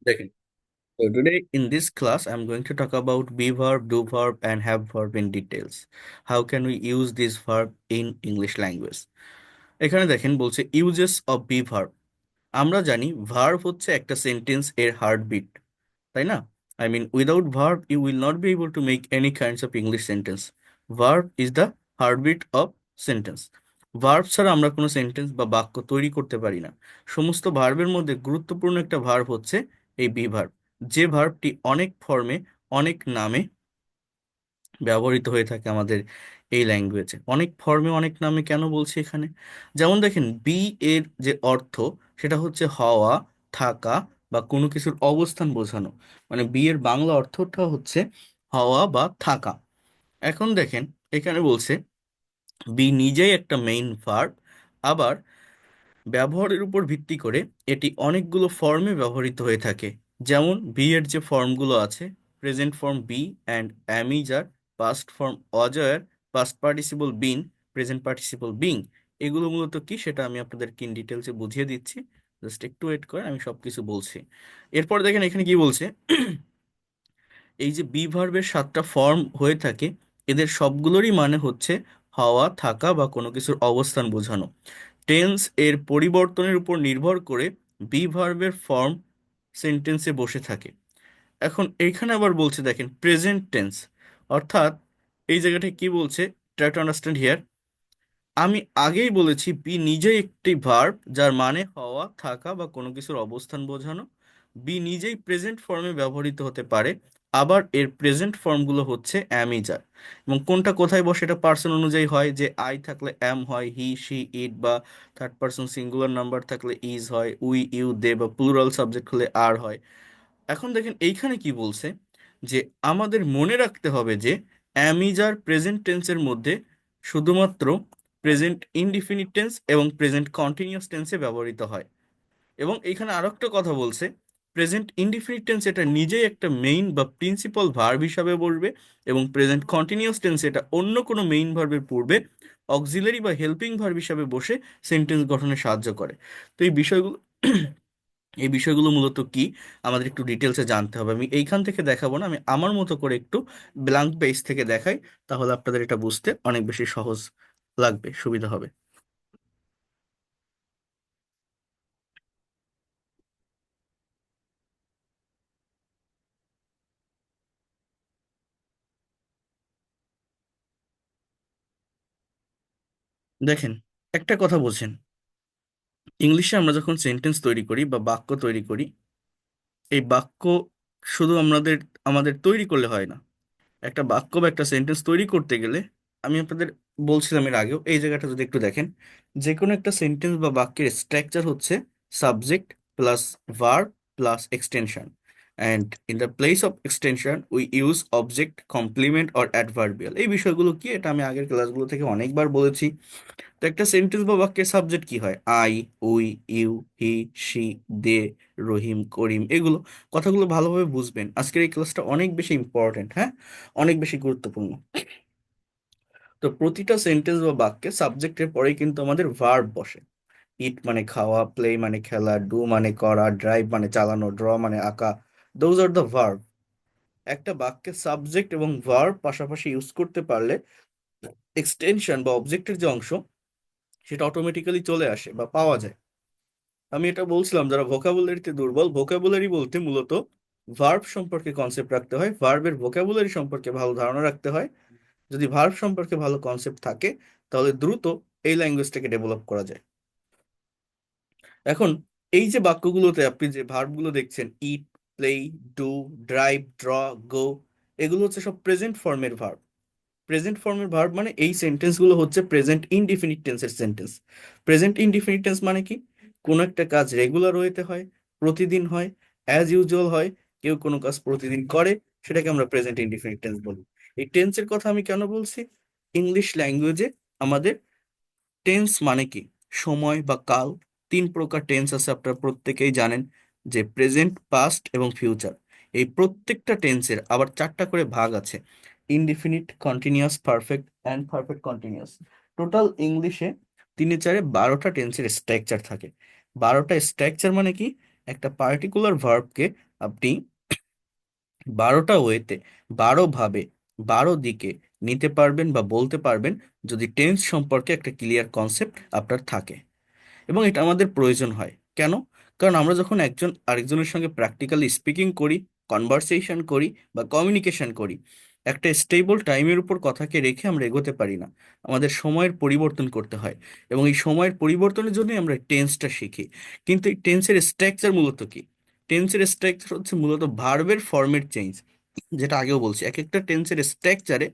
Second. So today in this class, I'm going to talk about be verb, do verb, and have verb in details. How can we use this verb in English language? এখানে দেখেন বলছে uses of be verb. আমরা জানি verb হচ্ছে একটা sentence এর heartbeat, তাই না? I mean, without verb, you will not be able to make any kinds of English sentence. Verb is the heartbeat of sentence. Verb ছাড়া আমরা কোনো সেন্টেন্স বা বাক্য তৈরি করতে পারি না। সমস্ত ভার্বের মধ্যে গুরুত্বপূর্ণ একটা ভার্ব হচ্ছে এই বি ভার্ব, যে ভার্বটি অনেক ফর্মে, অনেক নামে ব্যবহৃত হয়ে থাকে আমাদের এই ল্যাঙ্গুয়েজে। অনেক ফর্মে, অনেক নামে কেন বলছি এখানে? যেমন দেখেন, বি এর যে অর্থ সেটা হচ্ছে হওয়া, থাকা বা কোনো কিছুর অবস্থান বোঝানো। মানে বি এর বাংলা অর্থটা হচ্ছে হওয়া বা থাকা। এখন দেখেন, এখানে বলছে বি নিজেই একটা মেইন ভার্ব, আবার ব্যবহারের উপর ভিত্তি করে এটি অনেকগুলো ফর্মে ব্যবহৃত হয়ে থাকে। যেমন বি এর যে ফর্মগুলো আছে, present form be and am is are, past form was were, past participle been, present participle being. এগুলো মূলত কি সেটা আমি আপনাদেরকে ইন ডিটেলসে বুঝিয়ে দিচ্ছি। জাস্ট একটু ওয়েট করেন, আমি সবকিছু বলছি। এরপর দেখেন এখানে কি বলছে, এই যে বি ভার্বের 7টা ফর্ম হয়ে থাকে, এদের সবগুলোরই মানে হচ্ছে হওয়া, থাকা বা কোনো কিছুর অবস্থান বোঝানো। টেন্স এর পরিবর্তনের উপর নির্ভর করে বি ভার্বের ফর্ম সেন্টেন্সে বসে থাকে। এখন এইখানে আবার বলছে দেখেন প্রেজেন্ট টেন্স, অর্থাৎ এই জায়গাটা কি বলছে, ট্রাই টু আন্ডারস্ট্যান্ড হিয়ার। আমি আগেই বলেছি বি নিজেই একটি ভার্ব, যার মানে হওয়া, থাকা বা কোনো কিছুর অবস্থান বোঝানো। বি নিজেই প্রেজেন্ট ফর্মে ব্যবহৃত হতে পারে। আবার এর প্রেজেন্ট ফর্মগুলো হচ্ছে অ্যামই যার, এবং কোনটা কোথায় বসে এটা পার্সন অনুযায়ী হয়, যে আই থাকলে অ্যাম হয়, হি সি ইট, বা থার্ড পার্সন সিঙ্গুলার নাম্বার থাকলে ইজ হয়, উই ইউ দে, বা প্লুরাল সাবজেক্ট হলে আর হয়। এখন দেখেন এইখানে কি বলছে, যে আমাদের মনে রাখতে হবে যে অ্যামিজার প্রেজেন্ট টেন্সের মধ্যে শুধুমাত্র প্রেজেন্ট ইনডিফিনিট টেন্স এবং প্রেজেন্ট কন্টিনিউয়াস টেন্সে ব্যবহৃত হয়। এবং এইখানে আরো একটা কথা বলছে, প্রেজেন্ট ইনডিফিনিট টেন্স এটা নিজেই একটা মেইন বা প্রিন্সিপাল ভার্ব হিসাবে বসবে, এবং প্রেজেন্ট কন্টিনিউয়াস টেন্স এটা অন্য কোনো মেইন ভার্বের পূর্বে অক্সিলারি বা হেল্পিং ভার্ব হিসাবে বসে সেন্টেন্স গঠনে সাহায্য করে। তো এই বিষয়গুলো এই বিষয়গুলো মূলত কি আমাদের একটু ডিটেলসে জানতে হবে। আমি এইখান থেকে দেখাবো না, আমি আমার মতো করে একটু ব্ল্যাঙ্ক পেজ থেকে দেখাই, তাহলে আপনাদের এটা বুঝতে অনেক বেশি সহজ লাগবে, সুবিধা হবে। দেখেন, একটা কথা বলছেন, ইংলিশে আমরা যখন সেন্টেন্স তৈরি করি বা বাক্য তৈরি করি, এই বাক্য শুধু আমাদের আমাদের তৈরি করলে হয় না। একটা বাক্য বা একটা সেন্টেন্স তৈরি করতে গেলে, আমি আপনাদের বলছিলাম এর আগেও, এই জায়গাটা যদি একটু দেখেন, যে কোনো একটা সেন্টেন্স বা বাক্যের স্ট্রাকচার হচ্ছে subject plus verb plus extension, and in the place of extension we use object, compliment or adverbial. এই বিষয়গুলো কি এটা আমি আগের ক্লাসগুলো থেকে অনেকবার বলেছি। তো একটা সেন্টেন্স বা বাক্যের সাবজেক্ট কি হয়, I, we, you, he, she, they, Rahim, Karim, এগুলো। কথাগুলো ভালোভাবে বুঝবেন, আজকের এই ক্লাসটা অনেক বেশি ইম্পর্ট্যান্ট, হ্যাঁ, অনেক বেশি গুরুত্বপূর্ণ। তো প্রতিটা সেন্টেন্স বা বাক্যে সাবজেক্টের পরেই কিন্তু আমাদের ভার্ব বসে। ইট মানে খাওয়া, প্লে মানে খেলা, ডু মানে করা, ড্রাইভ মানে চালানো, ড্র মানে আঁকা। Those are the verb. একটা বাক্যে সাবজেক্ট এবং ভার্ব পাশাপাশি ইউজ করতে পারলে এক্সটেনশন বা অবজেক্টের যে অংশ সেটা অটোমেটিক্যালি চলে আসে বা পাওয়া যায়। আমি এটা বলছিলাম, যারা ভোকাবুলারিতে দুর্বল, ভোকাবুলারি বলতে মূলত ভার্ব সম্পর্কে কনসেপ্ট রাখতে হয়, ভার্বের ভোকাবুলারি সম্পর্কে ভালো ধারণা রাখতে হয়। যদি ভার্ব সম্পর্কে ভালো কনসেপ্ট থাকে, তাহলে দ্রুত এই ল্যাঙ্গুয়েজটাকে ডেভেলপ করা যায়। এখন এই যে বাক্যগুলোতে আপনি যে ভার্বগুলো দেখছেন, ইট, প্লে, ডু, ড্রাইভ, ড্র, গো, এগুলো হচ্ছে সব প্রেজেন্ট ফর্মের ভার্ব। প্রেজেন্ট ফর্মের ভার্ব মানে এই সেন্টেন্সগুলো হচ্ছে প্রেজেন্ট ইনডিফিনিট টেন্সের সেন্টেন্স। প্রেজেন্ট ইনডিফিনিট টেন্স মানে কি, কোনো একটা কাজ রেগুলার হইতে হয়, প্রতিদিন হয়, অ্যাজ ইউজুয়াল হয়, কেউ কোনো কাজ প্রতিদিন করে, সেটাকে আমরা প্রেজেন্ট ইনডিফিনিট টেন্স বলি। এই টেন্সের কথা আমি কেন বলছি, ইংলিশ ল্যাঙ্গুয়েজে আমাদের টেন্স মানে কি, সময় বা কাল। 3 প্রকার টেন্স আছে, আপনারা প্রত্যেকেই জানেন, যে প্রেজেন্ট, পাস্ট এবং ফিউচার। এই প্রত্যেকটা টেন্সের আবার 4টা করে ভাগ আছে, indefinite, continuous, perfect and perfect continuous. Total ইংলিশে 3 এ 4 এ 12টা টেন্সের স্ট্রাকচার থাকে। 12টা স্ট্রাকচার মানে কি, একটা পার্টিকুলার ভার্বকে আপনি 12টা ওয়েতে, 12 ভাবে, 12 দিকে নিতে পারবেন বা বলতে পারবেন, যদি টেন্স সম্পর্কে একটা ক্লিয়ার কনসেপ্ট আপনার থাকে। এবং এটা আমাদের প্রয়োজন হয় কেন? কারণ আমরা যখন একজন আরেকজনের সঙ্গে প্র্যাকটিক্যালি স্পিকিং করি, কনভারসেশন করি বা কমিউনিকেশন করি, একটা স্টেবল টাইমের উপর কথাকে রেখে আমরা এগোতে পারি না। আমাদের সময়ের পরিবর্তন করতে হয়, এবং এই সময়ের পরিবর্তনের জন্যই আমরা টেন্সটা শিখি। কিন্তু এই টেন্সের স্ট্রাকচার মূলত কি? টেন্সের স্ট্রাকচার হচ্ছে মূলত ভার্বের ফর্মের চেঞ্জ। যেটা আগেও বলছি, এক একটা টেন্সের স্ট্রাকচারে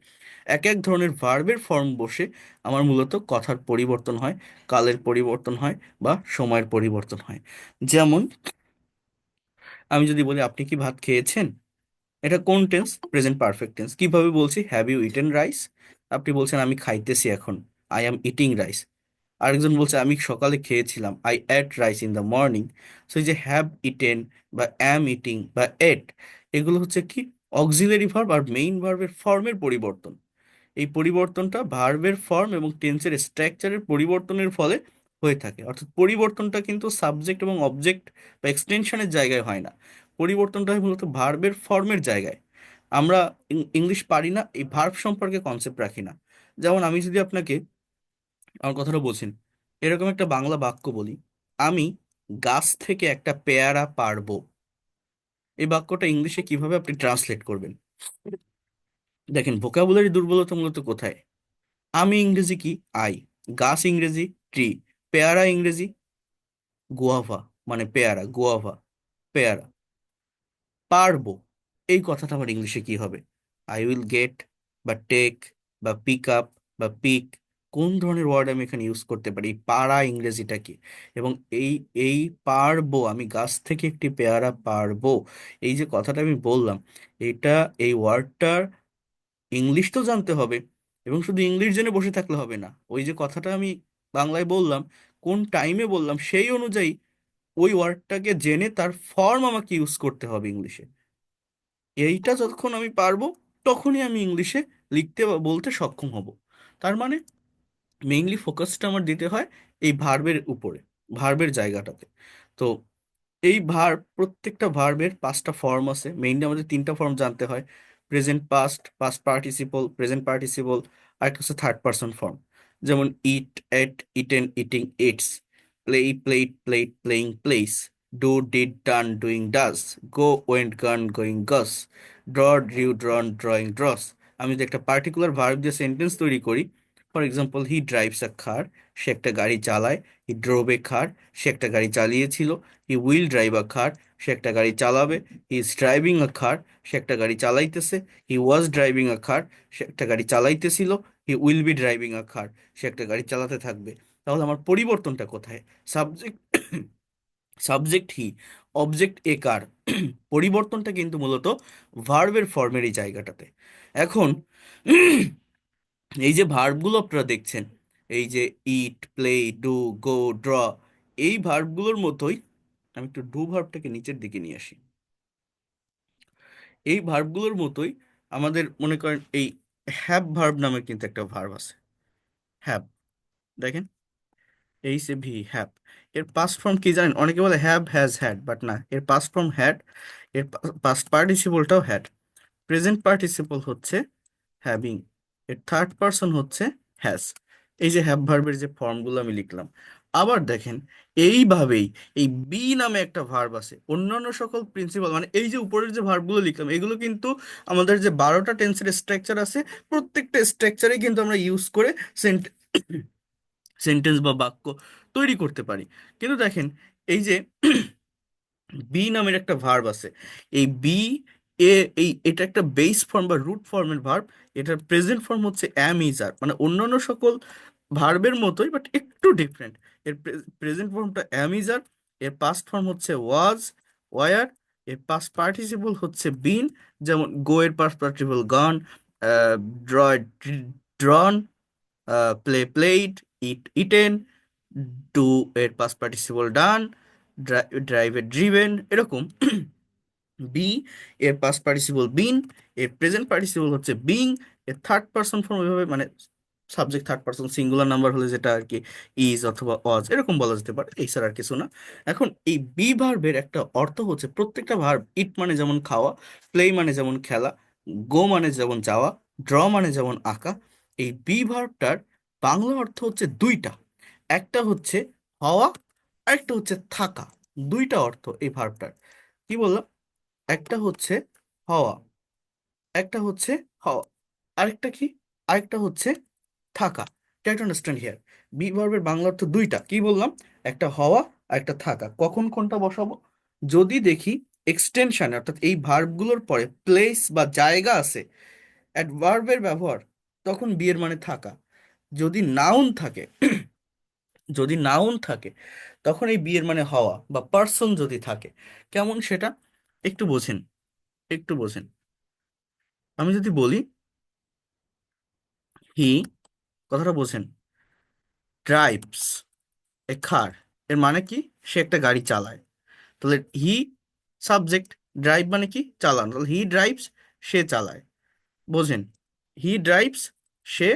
এক এক ধরনের ভার্বের ফর্ম বসে আমার মূলত কথার পরিবর্তন হয়, কালের পরিবর্তন হয় বা সময়ের পরিবর্তন হয়। যেমন আমি যদি বলি আপনি কি ভাত খেয়েছেন, এটা কোন টেন্স? Present perfect tense. কিভাবে বলছি? Have you eaten rice? আপনি বলছেন আমি খাইতেছি এখন, আই অ্যাম ইটিং রাইস। আরেকজন বলছে আমি সকালে খেয়েছিলাম, I ate rice in the morning. So এই যে হ্যাভ ইটেন বা অ্যাম ইটিং বা এট, এগুলো হচ্ছে কি অক্সিলারি ভার্ব আর মেইন ভার্বের ফর্মের পরিবর্তন। এই পরিবর্তনটা ভার্বের ফর্ম এবং টেন্সের স্ট্রাকচারের পরিবর্তনের ফলে হয়ে থাকে। অর্থাৎ পরিবর্তনটা কিন্তু সাবজেক্ট এবং অবজেক্ট বা এক্সটেনশনের জায়গায় হয় না, পরিবর্তনটা হয় মূলত ভার্বের ফর্মের জায়গায়। আমরা ইংলিশ পারি না, এই ভার্ব সম্পর্কে কনসেপ্ট রাখি না। যেমন আমি যদি আপনাকে আমার কথাটা বলছেন, এরকম একটা বাংলা বাক্য বলি, আমি গাছ থেকে একটা পেয়ারা পারবো, এই বাক্যটা ইংলিশে কিভাবে আপনি ট্রান্সলেট করবেন? দেখেন ভোকাবুলারি দুর্বলতা মূলত কোথায়। আমি ইংরেজি কি? আই। গাছ ইংরেজি ট্রি। পেয়ারা ইংরেজি গুয়াভা, মানে পেয়ারা, গুয়াভা, পেয়ারা। পারবো, এই কথাটা আমার ইংলিশে কি হবে? আই উইল গেট বা টেক বা পিক আপ বা পিক। কোন ধরনের ওয়ার্ড আমি এখানে ইউজ করতে পারি? পারা ইংরেজিটা কি? এবং এই এই পারবো, আমি গাছ থেকে একটি পেয়ারা পারবো, এই যে কথাটা আমি বললাম, এটা, এই ওয়ার্ডটার ইংলিশ তো জানতে হবে। এবং শুধু ইংলিশ জেনে বসে থাকলে হবে না, ওই যে কথাটা আমি বাংলায় বললাম, কোন টাইমে বললাম সেই অনুযায়ী ওই ওয়ার্ডটাকে জেনে তার ফর্ম আমাকে ইউজ করতে হবে ইংলিশে। এইটা যতক্ষণ আমি পারবো, তখনই আমি ইংলিশে লিখতে বা বলতে সক্ষম হব। তার মানে মেইনলি ফোকাসটা আমার দিতে হয় এই ভার্বের উপরে, ভার্বের জায়গাটাতে। তো এই ভার্ব, প্রত্যেকটা ভার্বের 5টা ফর্ম আছে। মেইনলি আমাদের 3টা ফর্ম জানতে হয়: present past, past participle, present participle, আর একটা হচ্ছে থার্ড পারসন ফর্ম। যেমন eat, ate, eaten, eating, eats; play, played, played, playing, plays; do, did, done, doing, does; go, went, gone, going, goes; draw, drew, drawn, drawing, draws. আমি যদি একটা particular verb দিয়ে sentence তৈরি করি, for example he drives a car, সে একটা গাড়ি চালায়; হি ড্রোভ এ কার, সে একটা গাড়ি চালিয়েছিল; he will drive a car, সে একটা গাড়ি চালাবে; হি ইজ ড্রাইভিং আ কার, সে একটা গাড়ি চালাইতেছে; হি ওয়াজ ড্রাইভিং আ কার, সে একটা গাড়ি চালাইতেছিল; he will be driving a car, সে একটা গাড়ি চালাতে থাকবে। তাহলে আমার পরিবর্তনটা কোথায়? Subject, subject he, object a car. পরিবর্তনটা কিন্তু মূলত ভার্বের ফর্মের এই জায়গাটাতে। এখন এই যে ভার্বগুলো আপনারা দেখছেন, এই যে ইট, প্লে, ডু, গো, ড্র, এই ভার্বগুলোর মতোই, আমি একটু ডু ভার্বটাকে নিচের দিকে নিয়ে আসি। এই ভার্বগুলোর মতোই আমাদের মনে করেন এই হ্যাভ ভার্ব নামে কিন্তু একটা ভার্ব আছে, হ্যাভ। দেখেন, এইচ এ ভি, হ্যাভ। এর পাস্ট ফর্ম কি জানেন? অনেকে বলে হ্যাভ, হ্যাজ, হ্যাড, বাট না, এর পাস্ট ফর্ম হ্যাড। এর পাস্ট পার্টিসিপলটাও হ্যাড। প্রেজেন্ট পার্টিসিপল হচ্ছে হ্যাভিং। এর থার্ড পারসন হচ্ছে হ্যাজ। এই যে হ্যাভ ভার্বের যে ফর্মগুলো আমি লিখলাম। আবার দেখেন, এইভাবেই এই বি নামে একটা ভার্ব আছে। অন্যান্য সকল প্রিন্সিপাল, মানে এই যে উপরের যে ভার্বগুলো লিখলাম, এগুলো কিন্তু আমাদের যে 12টা টেন্সের স্ট্রাকচার আছে, প্রত্যেকটা স্ট্রাকচারে কিন্তু আমরা ইউজ করে সেন্টেন্স বা বাক্য তৈরি করতে পারি। কিন্তু দেখেন, এই যে বি নামের একটা ভার্ব আছে, এই বি, এ, এটা একটা বেস ফর্ম বা রুট ফর্মের ভার্ব। এটার প্রেজেন্ট ফর্ম হচ্ছে অ্যাম, ইজ, আর, মানে অন্যান্য সকল ভার্বের মতোই বাট একটু ডিফারেন্ট। এর প্রেজেন্ট ফর্মটা অ্যাম, ইজ, আর। এর পাস্ট ফর্ম হচ্ছে ওয়াজ, ওয়ার। এর পাস্ট পার্টিসিপল হচ্ছে বিন। যেমন গো এর past participle gone, draw, ড্রন, play, played, it, eaten; do এর পাস্ট পার্টিসিপল ডান, ড্রাইভ এর ড্রিভেন, এরকম। বি এর পাস্ট পার্টিসিপল বিন, এর প্রেজেন্ট পার্টিসিপল হচ্ছে বিং, এর থার্ড পারসন ফর্ম ওইভাবে, মানে subject third person singular number হলে যেটা আর কি ইজ অথবা অজ এরকম বলা যেতে পারে, এই ছাড়া আর কিছু না। এখন এই বি ভার্বের একটা অর্থ হচ্ছে, প্রত্যেকটা ভার্ব, ইট মানে যেমন খাওয়া, প্লে মানে যেমন খেলা, গো মানে যেমন যাওয়া, ড্র মানে যেমন আঁকা, এই বি ভার্বটার বাংলা অর্থ হচ্ছে দুইটা। একটা হচ্ছে হওয়া, আরেকটা হচ্ছে থাকা। দুইটা অর্থ এই ভার্বটার। কি বললাম? একটা হচ্ছে হওয়া, একটা হচ্ছে হওয়া, আরেকটা কি, আরেকটা হচ্ছে থাকা। Try to understand here. Be ভার্বের বাংলা অর্থ দুইটা, কি বললাম? একটা হওয়া আর একটা থাকা। কখন কোনটা বসাবো? যদি দেখি এক্সটেনশন অর্থাৎ এই ভার্বগুলোর পরে প্লেস বা জায়গা আছে, অ্যাডভার্বের ব্যবহার, তখন বি এর মানে থাকা। যদি নাউন থাকে, যদি নাউন থাকে তখন এই বি এর মানে হওয়া, বা পার্সন যদি থাকে। কেমন সেটা একটু বোঝেন, একটু বোঝেন। আমি যদি বলি হি, কথাটা বোঝেন, ড্রাইভস এ কার, এর মানে কি? সে একটা গাড়ি চালায়। তাহলে হি সাবজেক্ট, ড্রাইভ মানে কি? চালানো। তাহলে হি ড্রাইভস, সে চালায়। বোঝেন? হি ড্রাইভস, সে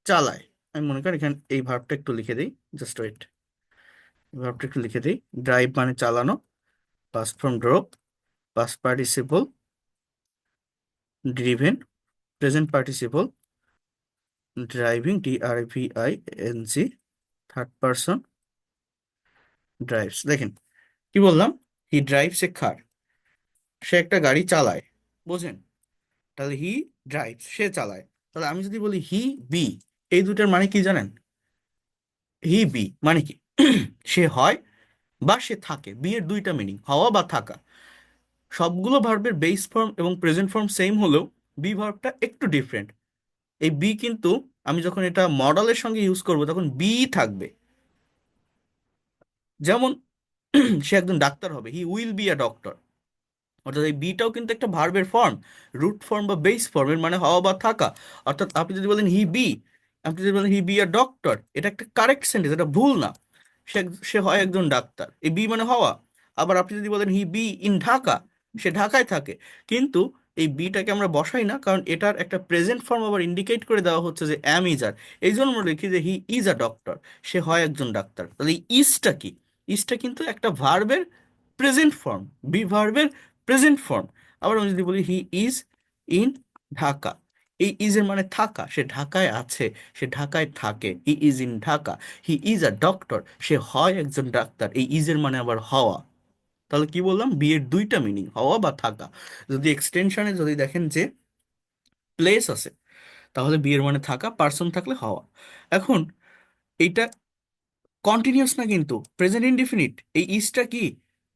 চালায়। আমি মনে করি এখানে এই ভার্বটা একটু লিখে দিই, জাস্ট ওয়েট, ভার্বটা একটু লিখে দিই। ড্রাইভ মানে চালানো, past form drove, past participle driven, present participle driving, DRIVING, third person drives. দেখেন কি বললাম? হি ড্রাইভস এ কার, সে একটা গাড়ি চালায়। বোঝেন? তাহলে হি ড্রাইভস, সে চালায়। তাহলে আমি যদি বলি হি বি, এই দুটার মানে কি জানেন? হি বি মানে কি? সে হয় বা সে থাকে। বি এর দুইটা মিনিং, হওয়া বা থাকা। সবগুলো ভার্বের বেস ফর্ম এবং প্রেজেন্ট ফর্ম সেম হলেও বি ভার্বটা একটু ডিফারেন্ট। এই বি কিন্তু আমি যখন এটা মডালের সঙ্গে ইউজ করব তখন বি থাকবে। যেমন সে একজন ডাক্তার হবে, he will be a doctor. অর্থাৎ এই বিটাও কিন্তু একটা ভার্বের ফর্ম, রুট ফর্ম বা বেস ফর্মের মানে হওয়া বা থাকা। অর্থাৎ আপনি যদি বলেন হি বি, আপনি যদি বলেন হি বি আ ডক্টর, এটা একটা কারেক্ট সেন্টেন্স, এটা ভুল না। সে হয় একজন ডাক্তার, এই বি মানে হওয়া। আবার আপনি যদি বলেন হি বি ইন ঢাকা, সে ঢাকায় থাকে। কিন্তু এই বিটাকে আমরা বসাই না, কারণ এটার একটা প্রেজেন্ট ফর্ম আবার ইন্ডিকেট করে দেওয়া হচ্ছে যে অ্যাম ইজ আর। এই জন্য আমরা লিখি যে হি ইজ আ ডক্টর, সে হয় একজন ডাক্তার। তাহলে এই ইজটা কি? ইজটা কিন্তু একটা ভার্বের প্রেজেন্ট ফর্ম, বি ভার্বের প্রেজেন্ট ফর্ম। আবার আমি যদি বলি হি ইজ ইন ঢাকা, এই ইজ এর মানে থাকা, সে ঢাকায় আছে, সে ঢাকায় থাকে। He is in Dhaka. He is a doctor, সে হয় একজন ডাক্তার, এই ইজ এর মানে আবার হওয়া। তাহলে কি বললাম? বি এর দুইটা মিনিং, হওয়া বা থাকা। যদি এক্সটেনশনে যদি দেখেন যে প্লেস আছে, তাহলে বি এর মানে থাকা, পার্সন থাকলে হওয়া। এখন এইটা কন্টিনিউয়াস না, কিন্তু প্রেজেন্ট ইনডিফিনিট। এই ইজটা কি?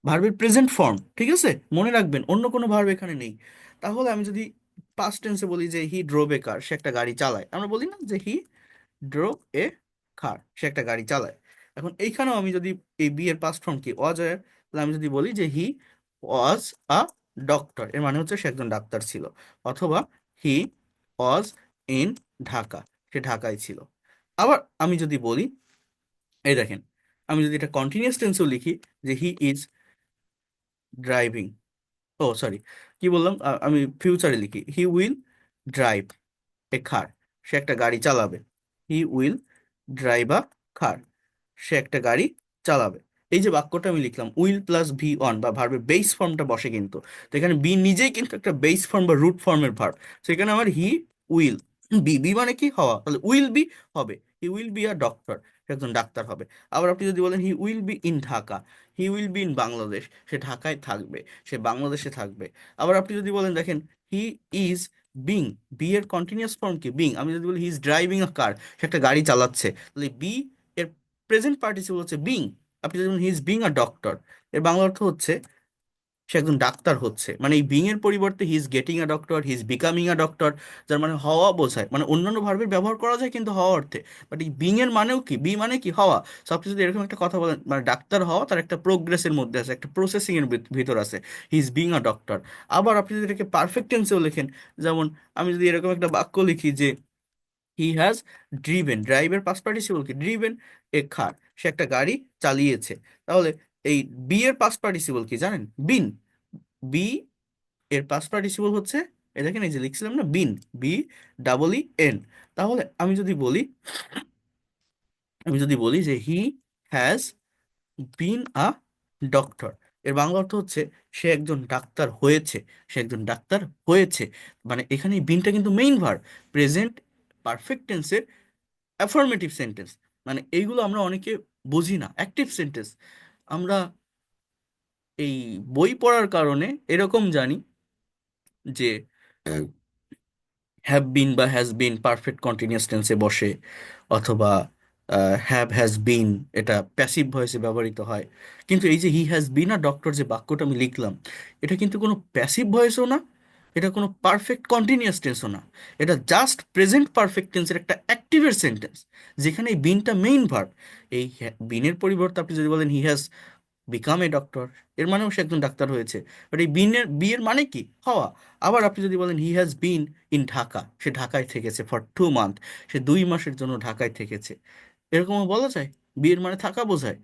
ভার্বের প্রেজেন্ট ফর্ম, ঠিক আছে? মনে রাখবেন অন্য কোনো ভার্ব এখানে নেই। তাহলে আমি যদি পাস্ট টেন্সে বলি যে হি ড্রোভ এ কার, সে একটা গাড়ি চালায়, আমরা বলি না যে হি ড্রোভ এ কার, সে একটা গাড়ি চালায়। এখন এইখানেও আমি যদি এই বি এর পাস্ট ফর্ম কি? ওয়াজ এর, তাহলে আমি যদি বলি যে হি ওয়াজ আ ডক্টর, এর মানে হচ্ছে সে একজন ডাক্তার ছিল। অথবা হি ওয়াজ ইন ঢাকা, সে ঢাকায় ছিল। আবার আমি যদি বলি, এই দেখেন, আমি যদি এটা কন্টিনিউয়াস টেন্সেও লিখি যে he is driving, oh sorry, কি বললাম? আমি ফিউচারে লিখি হি উইল ড্রাইভ এ কার, সে একটা গাড়ি চালাবে। He will drive a car, সে একটা গাড়ি চালাবে। এই যে বাক্যটা আমি লিখলাম, উইল প্লাস ভি অন বা ভার্বের বেস ফর্মটা বসে কিন্তু। তো এখানে বি নিজেই কিন্তু একটা বেস ফর্ম বা রুট ফর্মের ভার্ব। সেখানে আমার হি উইল, বি, বি মানে কি? হওয়া, তাহলে উইল বি হবে he will be a doctor, একজন ডাক্তার হবে। আবার আপনি যদি বলেন he will be in Dhaka, he will be in Bangladesh, সে ঢাকায় থাকবে, সে বাংলাদেশে থাকবে। আবার আপনি যদি বলেন, দেখেন, হি ইজ বিং, বি এর কন্টিনিউয়াস ফর্ম কি? বিং। আমি যদি বলি হি ইজ ড্রাইভিং আ কার, সে একটা গাড়ি চালাচ্ছে, তাহলে বি এর প্রেজেন্ট পার্টিসিপল হচ্ছে বিং। আপনি যদি he is being a doctor, এর বাংলা অর্থ হচ্ছে সে একজন ডাক্তার হচ্ছে। মানে এই বিং এর পরিবর্তে he is getting a doctor, he is becoming a doctor, যার মানে হওয়া বোঝায়। মানে অন্যান্য ভার্বের ব্যবহার করা যায় কিন্তু হওয়া অর্থে, বাট এই বিং এর মানেও কি? বি মানে কি? হওয়া। সো আপনি যদি এরকম একটা কথা বলেন, মানে ডাক্তার হওয়া তার একটা প্রোগ্রেসের মধ্যে আছে, একটা প্রসেসিং এর ভিতর আছে, he is being a doctor. আবার আপনি যদি এটাকে পারফেক্ট টেন্সেও লেখেন, যেমন আমি যদি এরকম একটা বাক্য লিখি যে হি হ্যাজ ড্রিভেন, ড্রাইভের পাস্ট পার্টিসিপল কি? ড্রিভেন এ কার, সে একটা গাড়ি চালিয়েছে। তাহলে এই বি এর পাস্ট পার্টিসিপল কি জানেন? বিন। বি এর পাস্ট পার্টিসিপল হচ্ছে এই দেখেন, এই যে লিখছিলাম না, বিন, বি ডাবল ই এন। তাহলে আমি যদি বলি যে হি হ্যাজ বিন আ ডক্টর, এর বাংলা অর্থ হচ্ছে সে একজন ডাক্তার হয়েছে, সে একজন ডাক্তার হয়েছে। মানে এখানে বিনটা কিন্তু মেইন ভার্ব, প্রেজেন্ট পারফেক্ট টেন্সের অ্যাফার্মেটিভ সেন্টেন্স। মানে এইগুলো আমরা অনেকে বুঝি না, অ্যাক্টিভ সেন্টেন্স। আমরা এই বই পড়ার কারণে এরকম জানি যে হ্যাভ বিন বা হ্যাজ বিন পারফেক্ট কন্টিনিউয়াস টেন্সে বসে, অথবা হ্যাভ হ্যাজ বিন এটা প্যাসিভ ভয়েসে ব্যবহৃত হয়। কিন্তু এই যে হি হ্যাজ বিন আ ডক্টর যে বাক্যটা আমি লিখলাম, এটা কিন্তু কোনো প্যাসিভ ভয়েসও না, এটা কোনো পারফেক্ট কন্টিনিউয়াস টেন্সও না, এটা জাস্ট প্রেজেন্ট পারফেক্ট টেন্সের একটা অ্যাক্টিভের সেন্টেন্স, যেখানে এই বিনটা মেইন ভার্ব। এই বিনের পরিবর্তে আপনি যদি বলেন he has become a doctor, এর মানেও সে একজন ডাক্তার হয়েছে, বাট এই বি এর মানে কি, হওয়া। আবার আপনি যদি বলেন he has been in Dhaka, সে ঢাকায় থেকেছে ফর 2 মান্থ, সে 2 মাসের জন্য ঢাকায় থেকেছে, এরকমও বলা যায়। বি এর মানে থাকা বোঝায়,